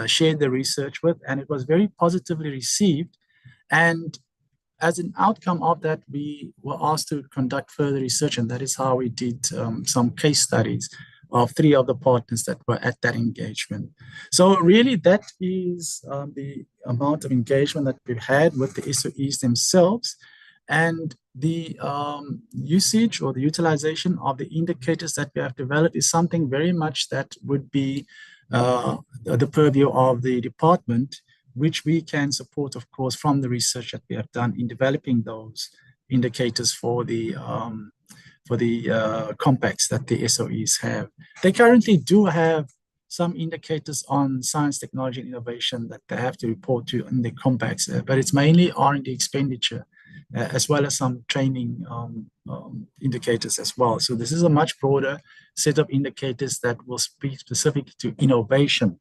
shared the research with, and it was very positively received. And as an outcome of that, we were asked to conduct further research, and that is how we did some case studies of 3 of the partners that were at that engagement. So really that is the amount of engagement that we've had with the SOEs themselves, and the usage or the utilization of the indicators that we have developed is something very much that would be the purview of the department, which we can support, of course, from the research that we have done in developing those indicators for the compacts that the SOEs have. They currently do have some indicators on science, technology, and innovation that they have to report to in the compacts, but it's mainly R&D expenditure, as well as some training indicators as well. So this is a much broader set of indicators that will speak specifically to innovation,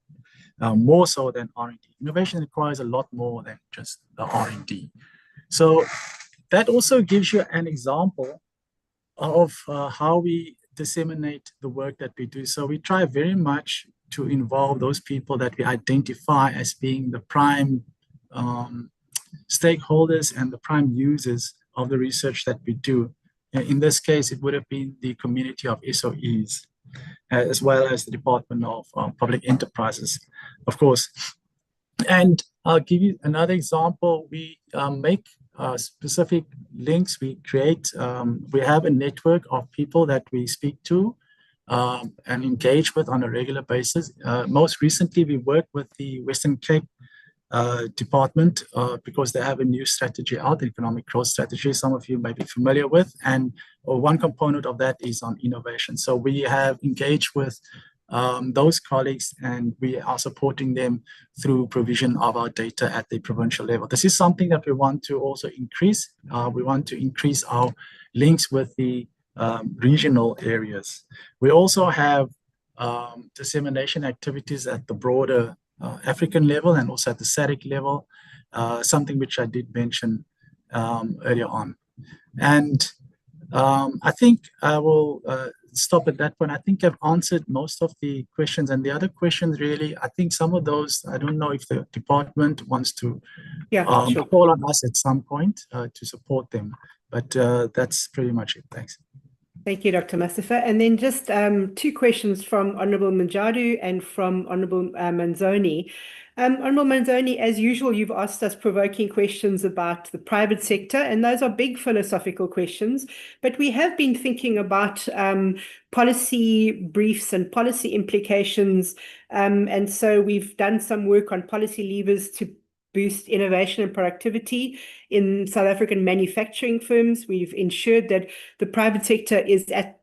more so than R&D. Innovation requires a lot more than just the R&D. So that also gives you an example of how we disseminate the work that we do. So we try very much to involve those people that we identify as being the prime stakeholders and the prime users of the research that we do. In this case, it would have been the community of SOEs, as well as the Department of Public Enterprises, of course. And I'll give you another example. We make specific links. We create, we have a network of people that we speak to and engage with on a regular basis. Most recently, we worked with the Western Cape department because they have a new strategy out, the economic growth strategy, some of you may be familiar with, and one component of that is on innovation. So we have engaged with those colleagues, and we are supporting them through provision of our data at the provincial level. This is something that we want to also increase. We want to increase our links with the regional areas. We also have dissemination activities at the broader African level and also at the SADC level, something which I did mention earlier on. And I think I will stop at that point. I think I've answered most of the questions, and the other questions really, I think some of those, I don't know if the department wants to
sure.
call on us at some point to support them, but that's pretty much it. Thanks.
Thank you, Dr. Mustafa. And then just 2 questions from Honourable Manjadu and from Honourable Manzoni. Honourable Manzoni, as usual, you've asked us provoking questions about the private sector, and those are big philosophical questions. But we have been thinking about policy briefs and policy implications. And so we've done some work on policy levers to boost innovation and productivity in South African manufacturing firms. We've ensured that the private sector is at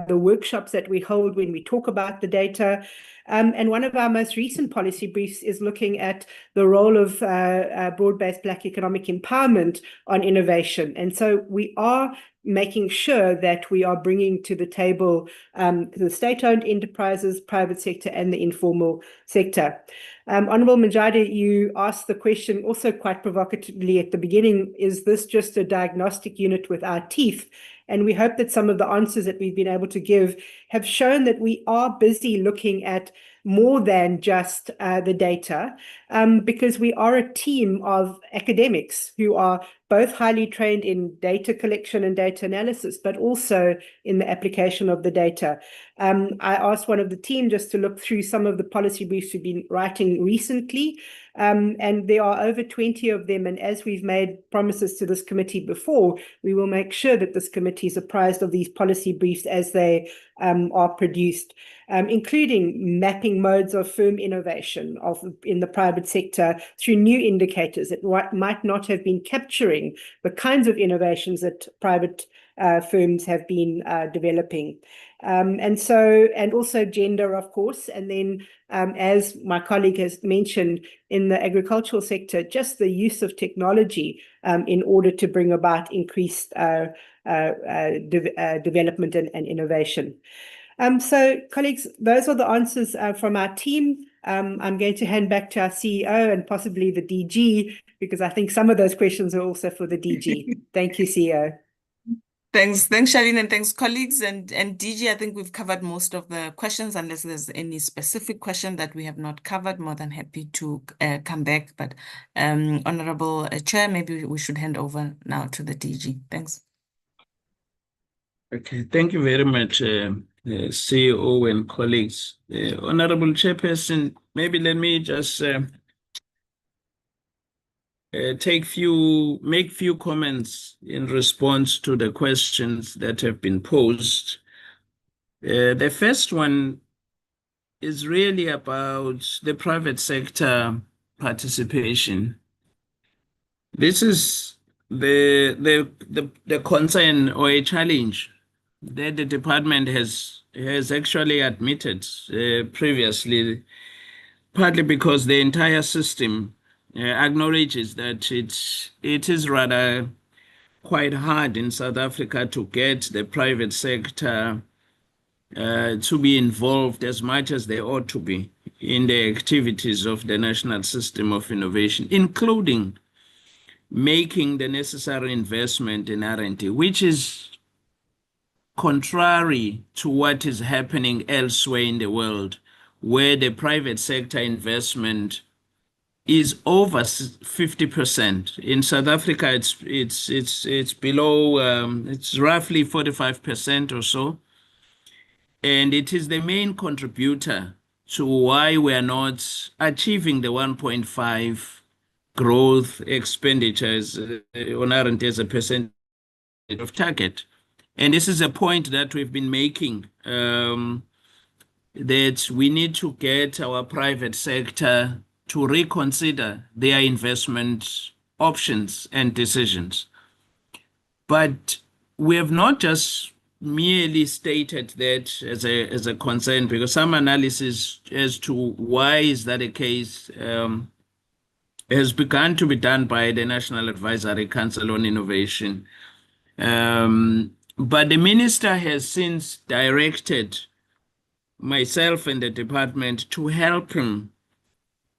the workshops that we hold when we talk about the data. And one of our most recent policy briefs is looking at the role of broad-based Black economic empowerment on innovation. And so we are making sure that we are bringing to the table the state-owned enterprises, private sector, and the informal sector. Honourable Manjadu, you asked the question also quite provocatively at the beginning, is this just a diagnostic unit with our teeth? And we hope that some of the answers that we've been able to give have shown that we are busy looking at more than just the data, because we are a team of academics who are both highly trained in data collection and data analysis, but also in the application of the data. I asked one of the team just to look through some of the policy briefs we've been writing recently, and there are over 20 of them. And as we've made promises to this committee before, we will make sure that this committee is apprised of these policy briefs as they are produced. including mapping modes of firm innovation in the private sector through new indicators that might not have been capturing the kinds of innovations that private firms have been developing. And also gender, of course, and then as my colleague has mentioned, in the agricultural sector, just the use of technology in order to bring about increased development and innovation. So, colleagues, those are the answers from our team. I'm going to hand back to our CEO and possibly the DG, because I think some of those questions are also for the DG. Thank you, CEO.
Thanks, Charlene, and thanks, colleagues. And DG, I think we've covered most of the questions, unless there's any specific question that we have not covered. More than happy to come back. But Honorable Chair, maybe we should hand over now to the DG. Thanks.
Okay, thank you very much, CEO and colleagues. Honorable Chairperson, maybe let me just make few comments in response to the questions that have been posed. The first one is really about the private sector participation. This is the concern or a challenge that the department has actually admitted previously, partly because the entire system acknowledges that it is rather quite hard in South Africa to get the private sector to be involved as much as they ought to be in the activities of the national system of innovation, including making the necessary investment in R&D, which is contrary to what is happening elsewhere in the world, where the private sector investment is over 50%. In South Africa, it's below, it's roughly 45% or so. And it is the main contributor to why we are not achieving the 1.5 growth expenditures on R&D as a percentage of target. And this is a point that we've been making, that we need to get our private sector to reconsider their investment options and decisions. But we have not just merely stated that as a concern, because some analysis as to why is that a case has begun to be done by the National Advisory Council on Innovation. But the minister has since directed myself and the department to help him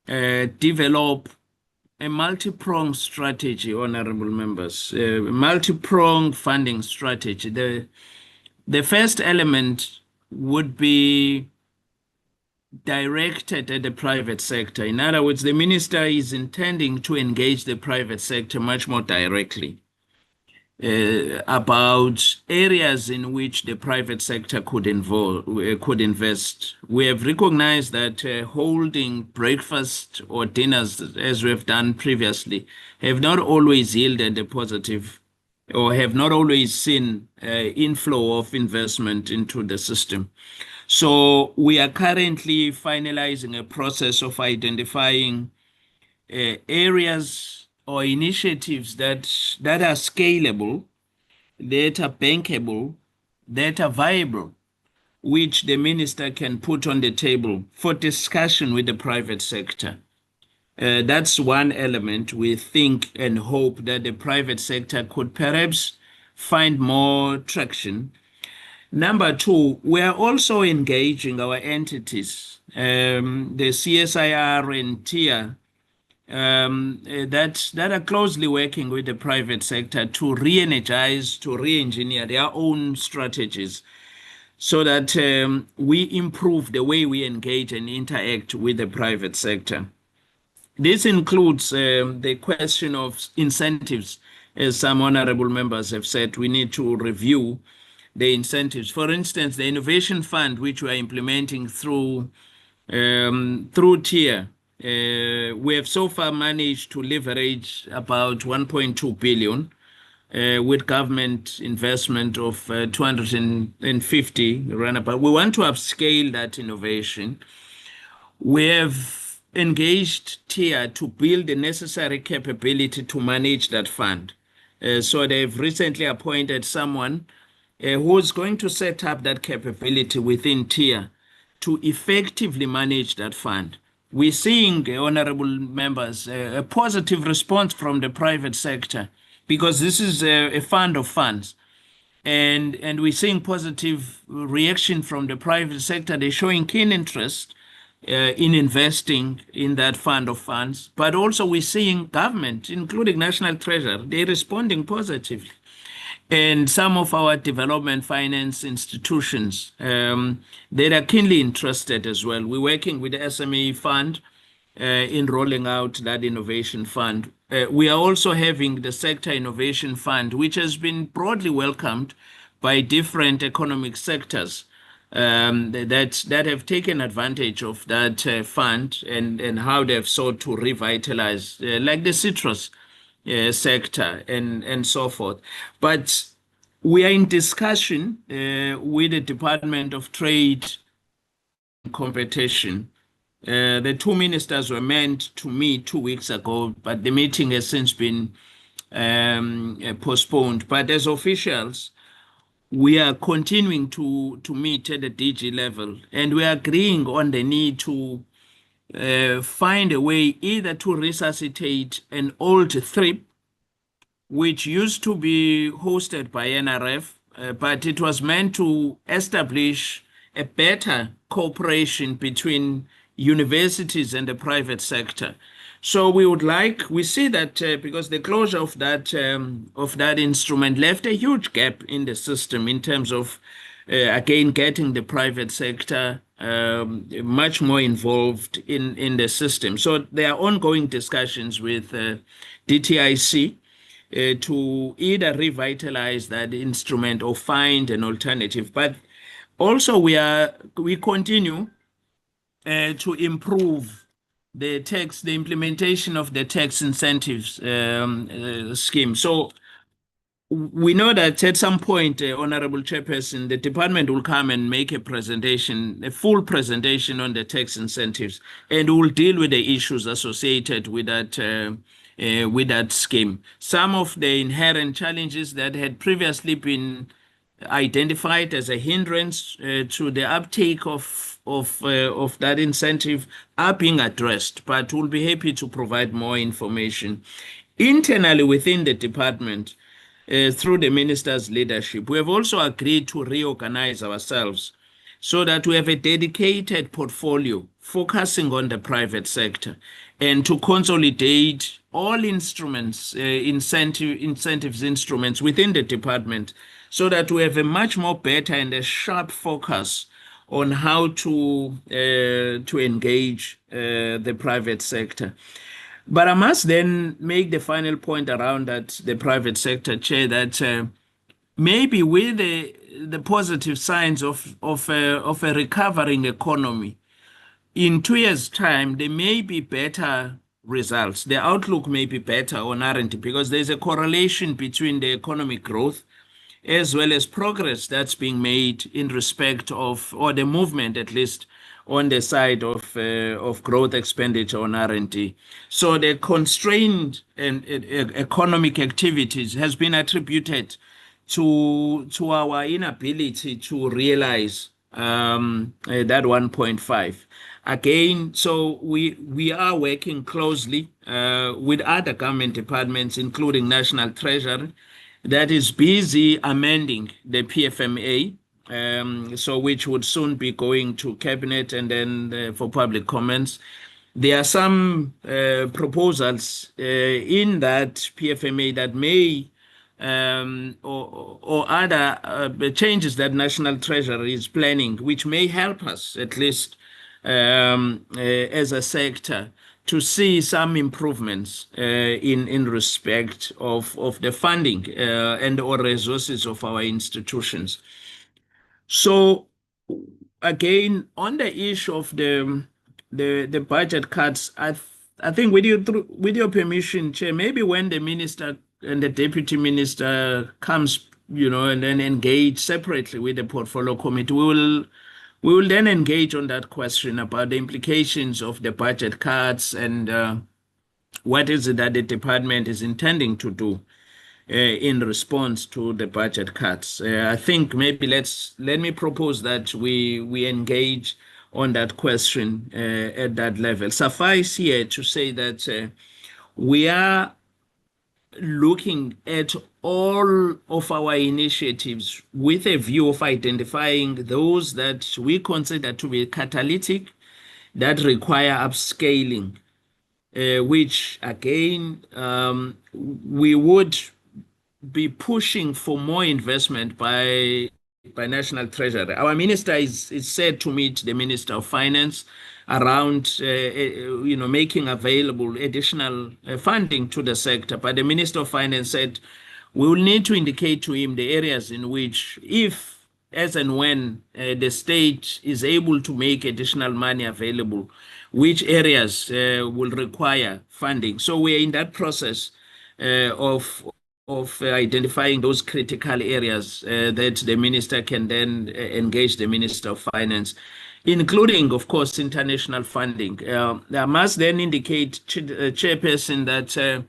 develop a multi-pronged strategy, honorable members, a multi-pronged funding strategy. The first element would be directed at the private sector. In other words, the minister is intending to engage the private sector much more directly about areas in which the private sector could invest. We have recognized that holding breakfast or dinners, as we have done previously, have not always yielded a positive, or have not always seen inflow of investment into the system. So we are currently finalizing a process of identifying areas or initiatives that are scalable, that are bankable, that are viable, which the minister can put on the table for discussion with the private sector. That's one element. We think and hope that the private sector could perhaps find more traction. Number two, we are also engaging our entities, the CSIR and TIA, that are closely working with the private sector to re-energize, to re-engineer their own strategies so that we improve the way we engage and interact with the private sector. This includes the question of incentives. As some honorable members have said, we need to review the incentives. For instance, the Innovation Fund, which we are implementing through TIA, we have so far managed to leverage about 1.2 billion with government investment of 250 rand. But we want to upscale that innovation. We have engaged TIA to build the necessary capability to manage that fund. So they've recently appointed someone who's going to set up that capability within TIA to effectively manage that fund. We're seeing, honorable members, a positive response from the private sector because this is a fund of funds. And we're seeing positive reaction from the private sector. They're showing keen interest in investing in that fund of funds. But also we're seeing government, including National Treasury, they're responding positively. And some of our development finance institutions, they are keenly interested as well. We're working with the SME Fund in rolling out that innovation fund. We are also having the Sector Innovation Fund, which has been broadly welcomed by different economic sectors that have taken advantage of that fund and how they've sought to revitalize, like the citrus sector and so forth. But we are in discussion with the Department of Trade and Competition. The two ministers were meant to meet 2 weeks ago, but the meeting has since been postponed. But as officials, we are continuing to meet at the DG level, and we are agreeing on the need to find a way either to resuscitate an old THRIP, which used to be hosted by NRF, but it was meant to establish a better cooperation between universities and the private sector. So we see that because the closure of that instrument left a huge gap in the system in terms of, again, getting the private sector much more involved in the system. So there are ongoing discussions with DTIC to either revitalize that instrument or find an alternative. But also we continue to improve the implementation of the tax incentives scheme. So we know that at some point, Honorable Chairperson, the department will come and make a full presentation on the tax incentives, and will deal with the issues associated with that scheme. Some of the inherent challenges that had previously been identified as a hindrance to the uptake of that incentive are being addressed, but we'll be happy to provide more information. Internally within the department, through the minister's leadership, we have also agreed to reorganize ourselves so that we have a dedicated portfolio focusing on the private sector and to consolidate all instruments, incentives instruments within the department so that we have a much more better and a sharp focus on how to engage the private sector. But I must then make the final point around that, the private sector, Chair, that maybe with the positive signs of a recovering economy, in 2 years' time, there may be better results. The outlook may be better on R&D because there's a correlation between the economic growth as well as progress that's being made in respect of, or the movement at least, on the side of growth expenditure on R&D. So the constrained and economic activities has been attributed to our inability to realize that 1.5. Again, so we are working closely with other government departments, including National Treasury, that is busy amending the PFMA, so which would soon be going to Cabinet and then for public comments. There are some proposals in that PFMA that may or other changes that National Treasury is planning, which may help us at least as a sector to see some improvements in respect of the funding and or resources of our institutions. So again, on the issue of the budget cuts, I think with your permission, Chair, maybe when the minister and the deputy minister comes, and then engage separately with the portfolio committee, we will then engage on that question about the implications of the budget cuts and what is it that the department is intending to do in response to the budget cuts. I think maybe let me propose that we engage on that question at that level. Suffice here to say that we are looking at all of our initiatives with a view of identifying those that we consider to be catalytic, that require upscaling, which again, we would be pushing for more investment by National Treasury. Our minister is said to meet the Minister of Finance around making available additional funding to the sector. But the Minister of Finance said we will need to indicate to him the areas in which, if, as and when the state is able to make additional money available, which areas will require funding. So we are in that process of identifying those critical areas that the minister can then engage the Minister of Finance, including, of course, international funding. I must then indicate, Chairperson, that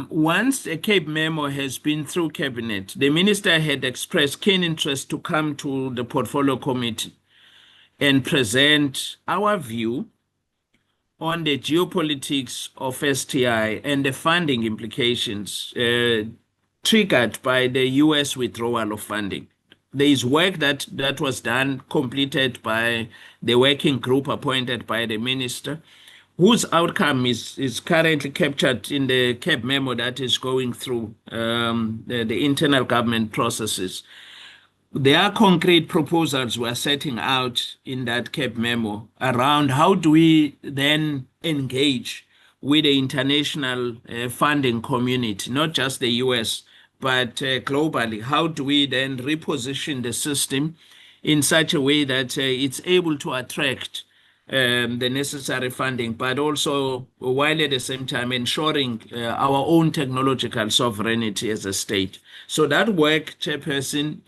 once a Cape memo has been through Cabinet, the minister had expressed keen interest to come to the Portfolio Committee and present our view on the geopolitics of STI and the funding implications triggered by the US withdrawal of funding. There is work that was done, completed by the working group appointed by the minister, whose outcome is currently captured in the Cape memo that is going through the internal government processes. There are concrete proposals we're setting out in that Cape memo around how do we then engage with the international funding community, not just the US, but globally. How do we then reposition the system in such a way that it's able to attract the necessary funding, but also while at the same time ensuring our own technological sovereignty as a state. So that work, Chairperson,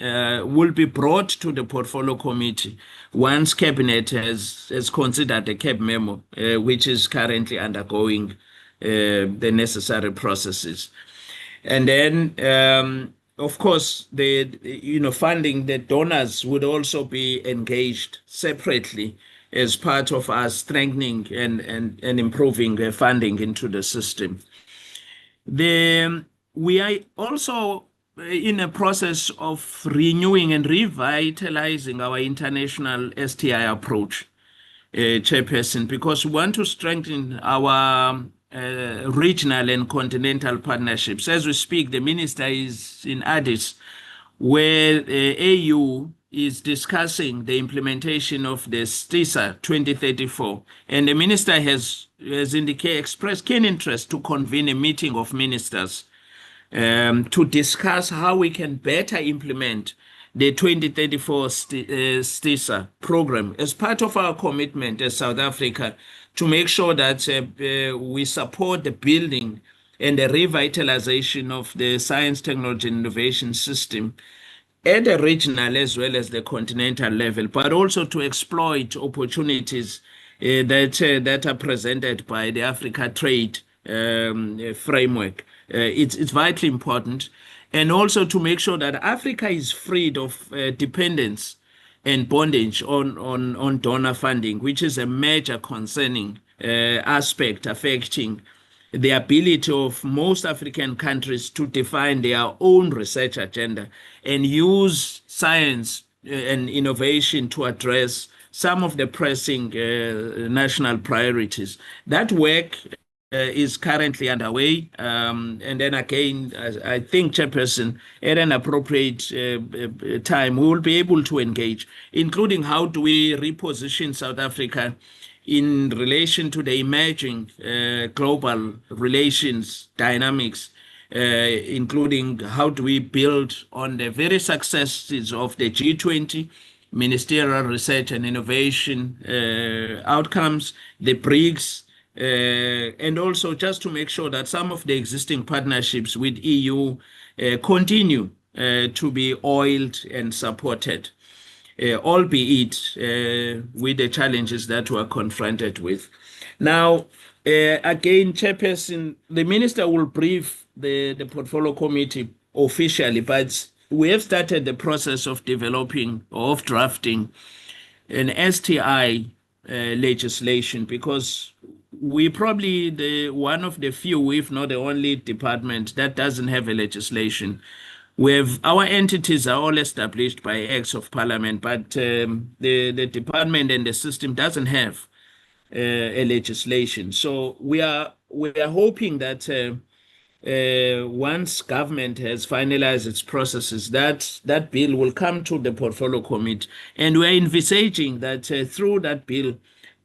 will be brought to the Portfolio Committee once Cabinet has considered the Cape memo, which is currently undergoing the necessary processes. And then, of course, the funding, the donors would also be engaged separately as part of us strengthening and improving funding into the system. We are also in a process of renewing and revitalizing our international STI approach, Chairperson, because we want to strengthen our regional and continental partnerships. As we speak, the minister is in Addis, where AU is discussing the implementation of the CeSTII 2034, and the minister has expressed keen interest to convene a meeting of ministers to discuss how we can better implement the 2034 CeSTII program as part of our commitment as South Africa to make sure that we support the building and the revitalization of the science, technology, and innovation system at the regional as well as the continental level, but also to exploit opportunities that are presented by the Africa Trade framework. It's vitally important, and also to make sure that Africa is freed of dependence and bondage on donor funding, which is a major concerning aspect affecting the ability of most African countries to define their own research agenda and use science and innovation to address some of the pressing national priorities. That work is currently underway. And then again, I think, Chairperson, at an appropriate time, we will be able to engage, including how do we reposition South Africa in relation to the emerging global relations dynamics, including how do we build on the very successes of the G20, ministerial research and innovation outcomes, the BRICS, and also just to make sure that some of the existing partnerships with EU continue to be oiled and supported, albeit with the challenges that we're confronted with. Now, again, Chairperson, the Minister will brief the Portfolio Committee officially, but we have started the process of developing or of drafting an STI legislation, because we probably one of the few, if not the only department that doesn't have a legislation. Our entities are all established by acts of parliament, but the department and the system doesn't have a legislation. So we are hoping that once government has finalized its processes, that bill will come to the Portfolio Committee, and we're envisaging that through that bill,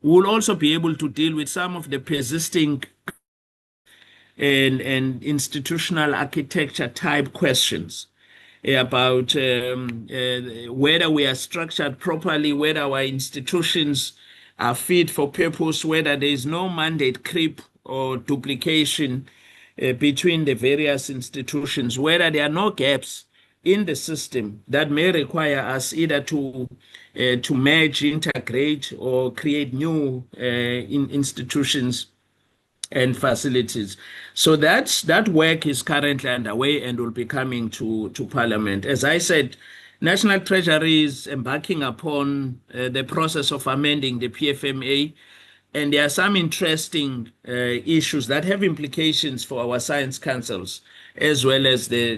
we'll also be able to deal with some of the persisting and institutional architecture type questions about whether we are structured properly, whether our institutions are fit for purpose, whether there is no mandate creep or duplication between the various institutions, whether there are no gaps in the system that may require us either to merge, integrate, or create new institutions and facilities. So that work is currently underway and will be coming to Parliament. As I said, National Treasury is embarking upon the process of amending the PFMA, and there are some interesting issues that have implications for our science councils as well as the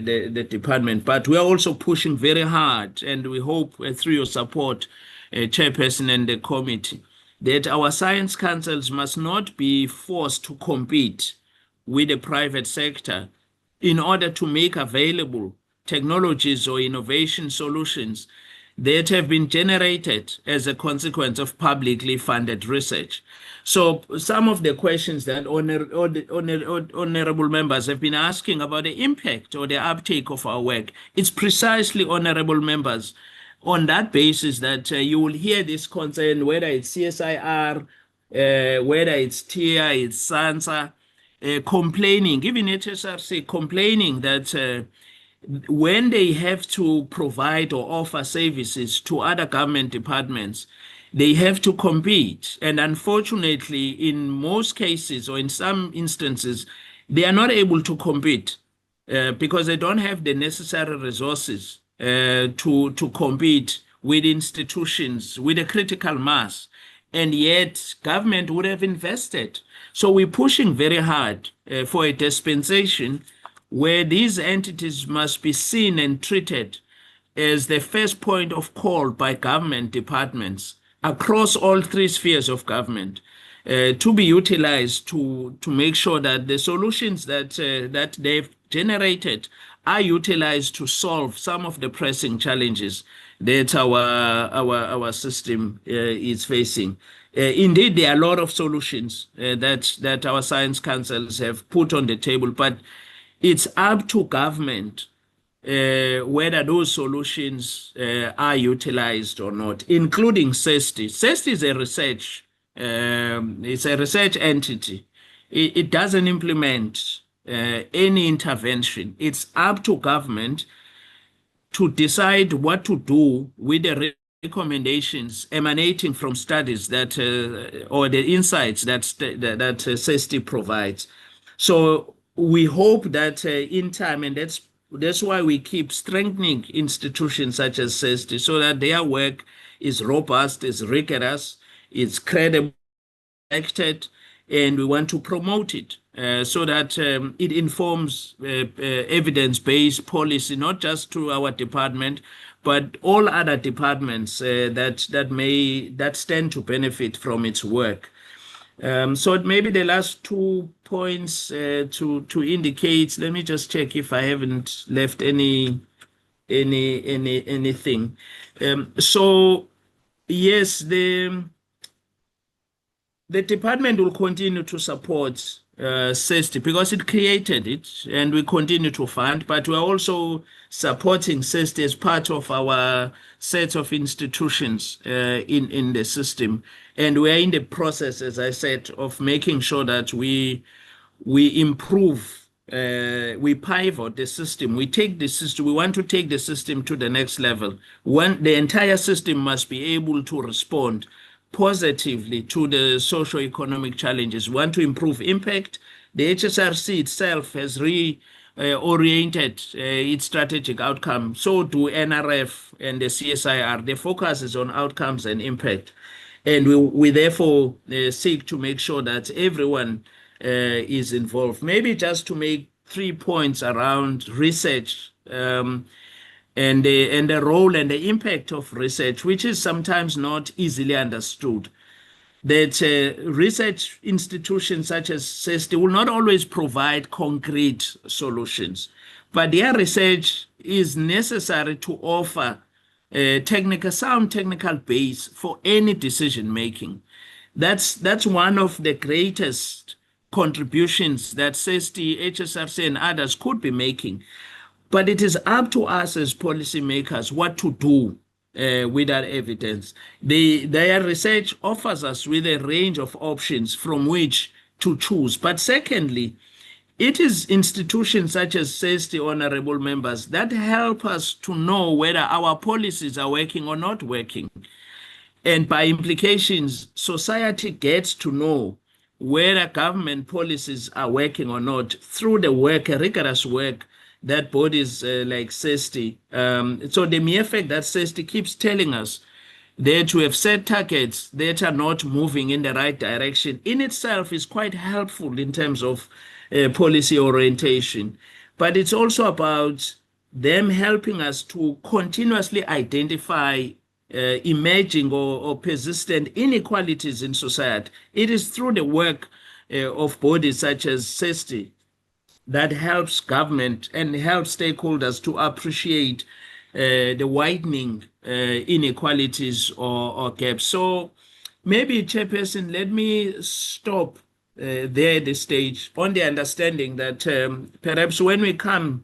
department. But we are also pushing very hard, and we hope through your support, Chairperson and the committee, that our science councils must not be forced to compete with the private sector in order to make available technologies or innovation solutions that have been generated as a consequence of publicly funded research. So some of the questions that honorable members have been asking about the impact or the uptake of our work, it's precisely, honorable members, on that basis that you will hear this concern, whether it's CSIR, whether it's TIA, it's SANSA, complaining, even HSRC complaining that when they have to provide or offer services to other government departments, they have to compete. And unfortunately, in most cases or in some instances, they are not able to compete because they don't have the necessary resources to compete with institutions with a critical mass. And yet government would have invested. So we're pushing very hard for a dispensation where these entities must be seen and treated as the first point of call by government departments across all three spheres of government to be utilized to make sure that the solutions that they've generated are utilized to solve some of the pressing challenges that our system is facing. Indeed, there are a lot of solutions that our science councils have put on the table, but it's up to government whether those solutions are utilized or not, including CeSTII. CeSTII is a research, it's a research entity. It doesn't implement any intervention. It's up to government to decide what to do with the recommendations emanating from studies that or the insights that CeSTII provides. So we hope that in time, and that's why we keep strengthening institutions such as CeSTII, so that their work is robust, is rigorous, is credible, elected, and we want to promote it so that it informs evidence-based policy, not just to our department, but all other departments that stand to benefit from its work. So maybe the last 2 points to indicate. Let me just check if I haven't left anything. So yes, the department will continue to support CeSTII because it created it and we continue to fund, but we're also supporting CeSTII as part of our set of institutions in the system. And we're in the process, as I said, of making sure that we improve, we pivot the system. We want to take the system to the next level. The entire system must be able to respond positively to the socio-economic challenges. We want to improve impact. The HSRC itself has reoriented its strategic outcome. So do NRF and the CSIR. The focus is on outcomes and impact. And we therefore seek to make sure that everyone is involved. Maybe just to make 3 points around research and the role and the impact of research, which is sometimes not easily understood. That research institutions such as CeSTII will not always provide concrete solutions, but their research is necessary to offer sound technical base for any decision making. That's one of the greatest contributions that CeSTII, HSRC, and others could be making. But it is up to us as policymakers what to do with that evidence. Their research offers us with a range of options from which to choose. But secondly, it is institutions such as CeSTII, honorable members, that help us to know whether our policies are working or not working. And by implications, society gets to know whether government policies are working or not through the rigorous work that bodies like CeSTII. So the mere fact that CeSTII keeps telling us that we have set targets that are not moving in the right direction in itself is quite helpful in terms of policy orientation. But it's also about them helping us to continuously identify emerging or persistent inequalities in society. It is through the work of bodies such as CeSTII that helps government and helps stakeholders to appreciate the widening inequalities or gaps. So maybe, Chairperson, let me stop there at this stage on the understanding that perhaps when we come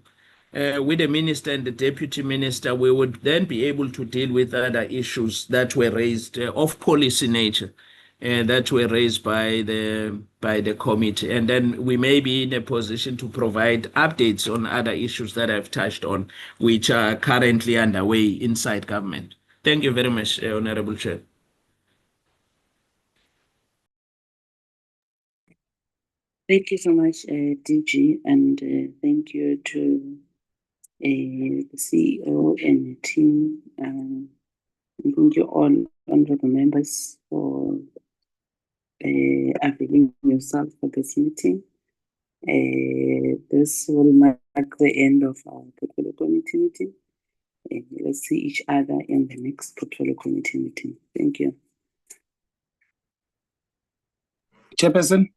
with the minister and the deputy minister, we would then be able to deal with other issues that were raised of policy nature. That were raised by the committee, and then we may be in a position to provide updates on other issues that I've touched on, which are currently underway inside government. Thank you very much, Honorable Chair.
Thank you so much, DG, and thank you to the CEO and the team. And thank you all, honorable members, for availing yourself for this meeting. This will mark the end of our portfolio committee meeting. Let's see each other in the next portfolio committee meeting. Thank you.
Chairperson,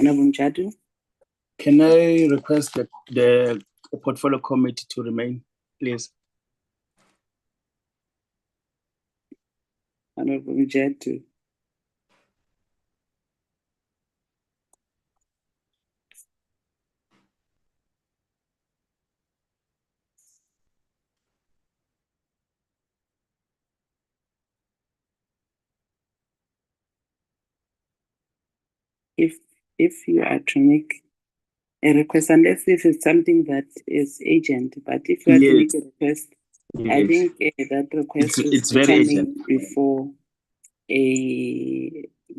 Honorable Njadu,
can I request that the portfolio committee to remain, please?
Honorable Njadu. If you are to make a request, unless if it's something that is urgent, but if you are to make a request, I think that request
it's
is
very
coming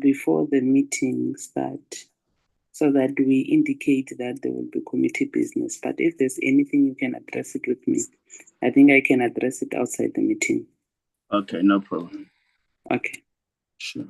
before the meeting start, so that we indicate that there will be committee business. But if there's anything, you can address it with me. I think I can address it outside the meeting.
Okay, no problem.
Okay.
Sure.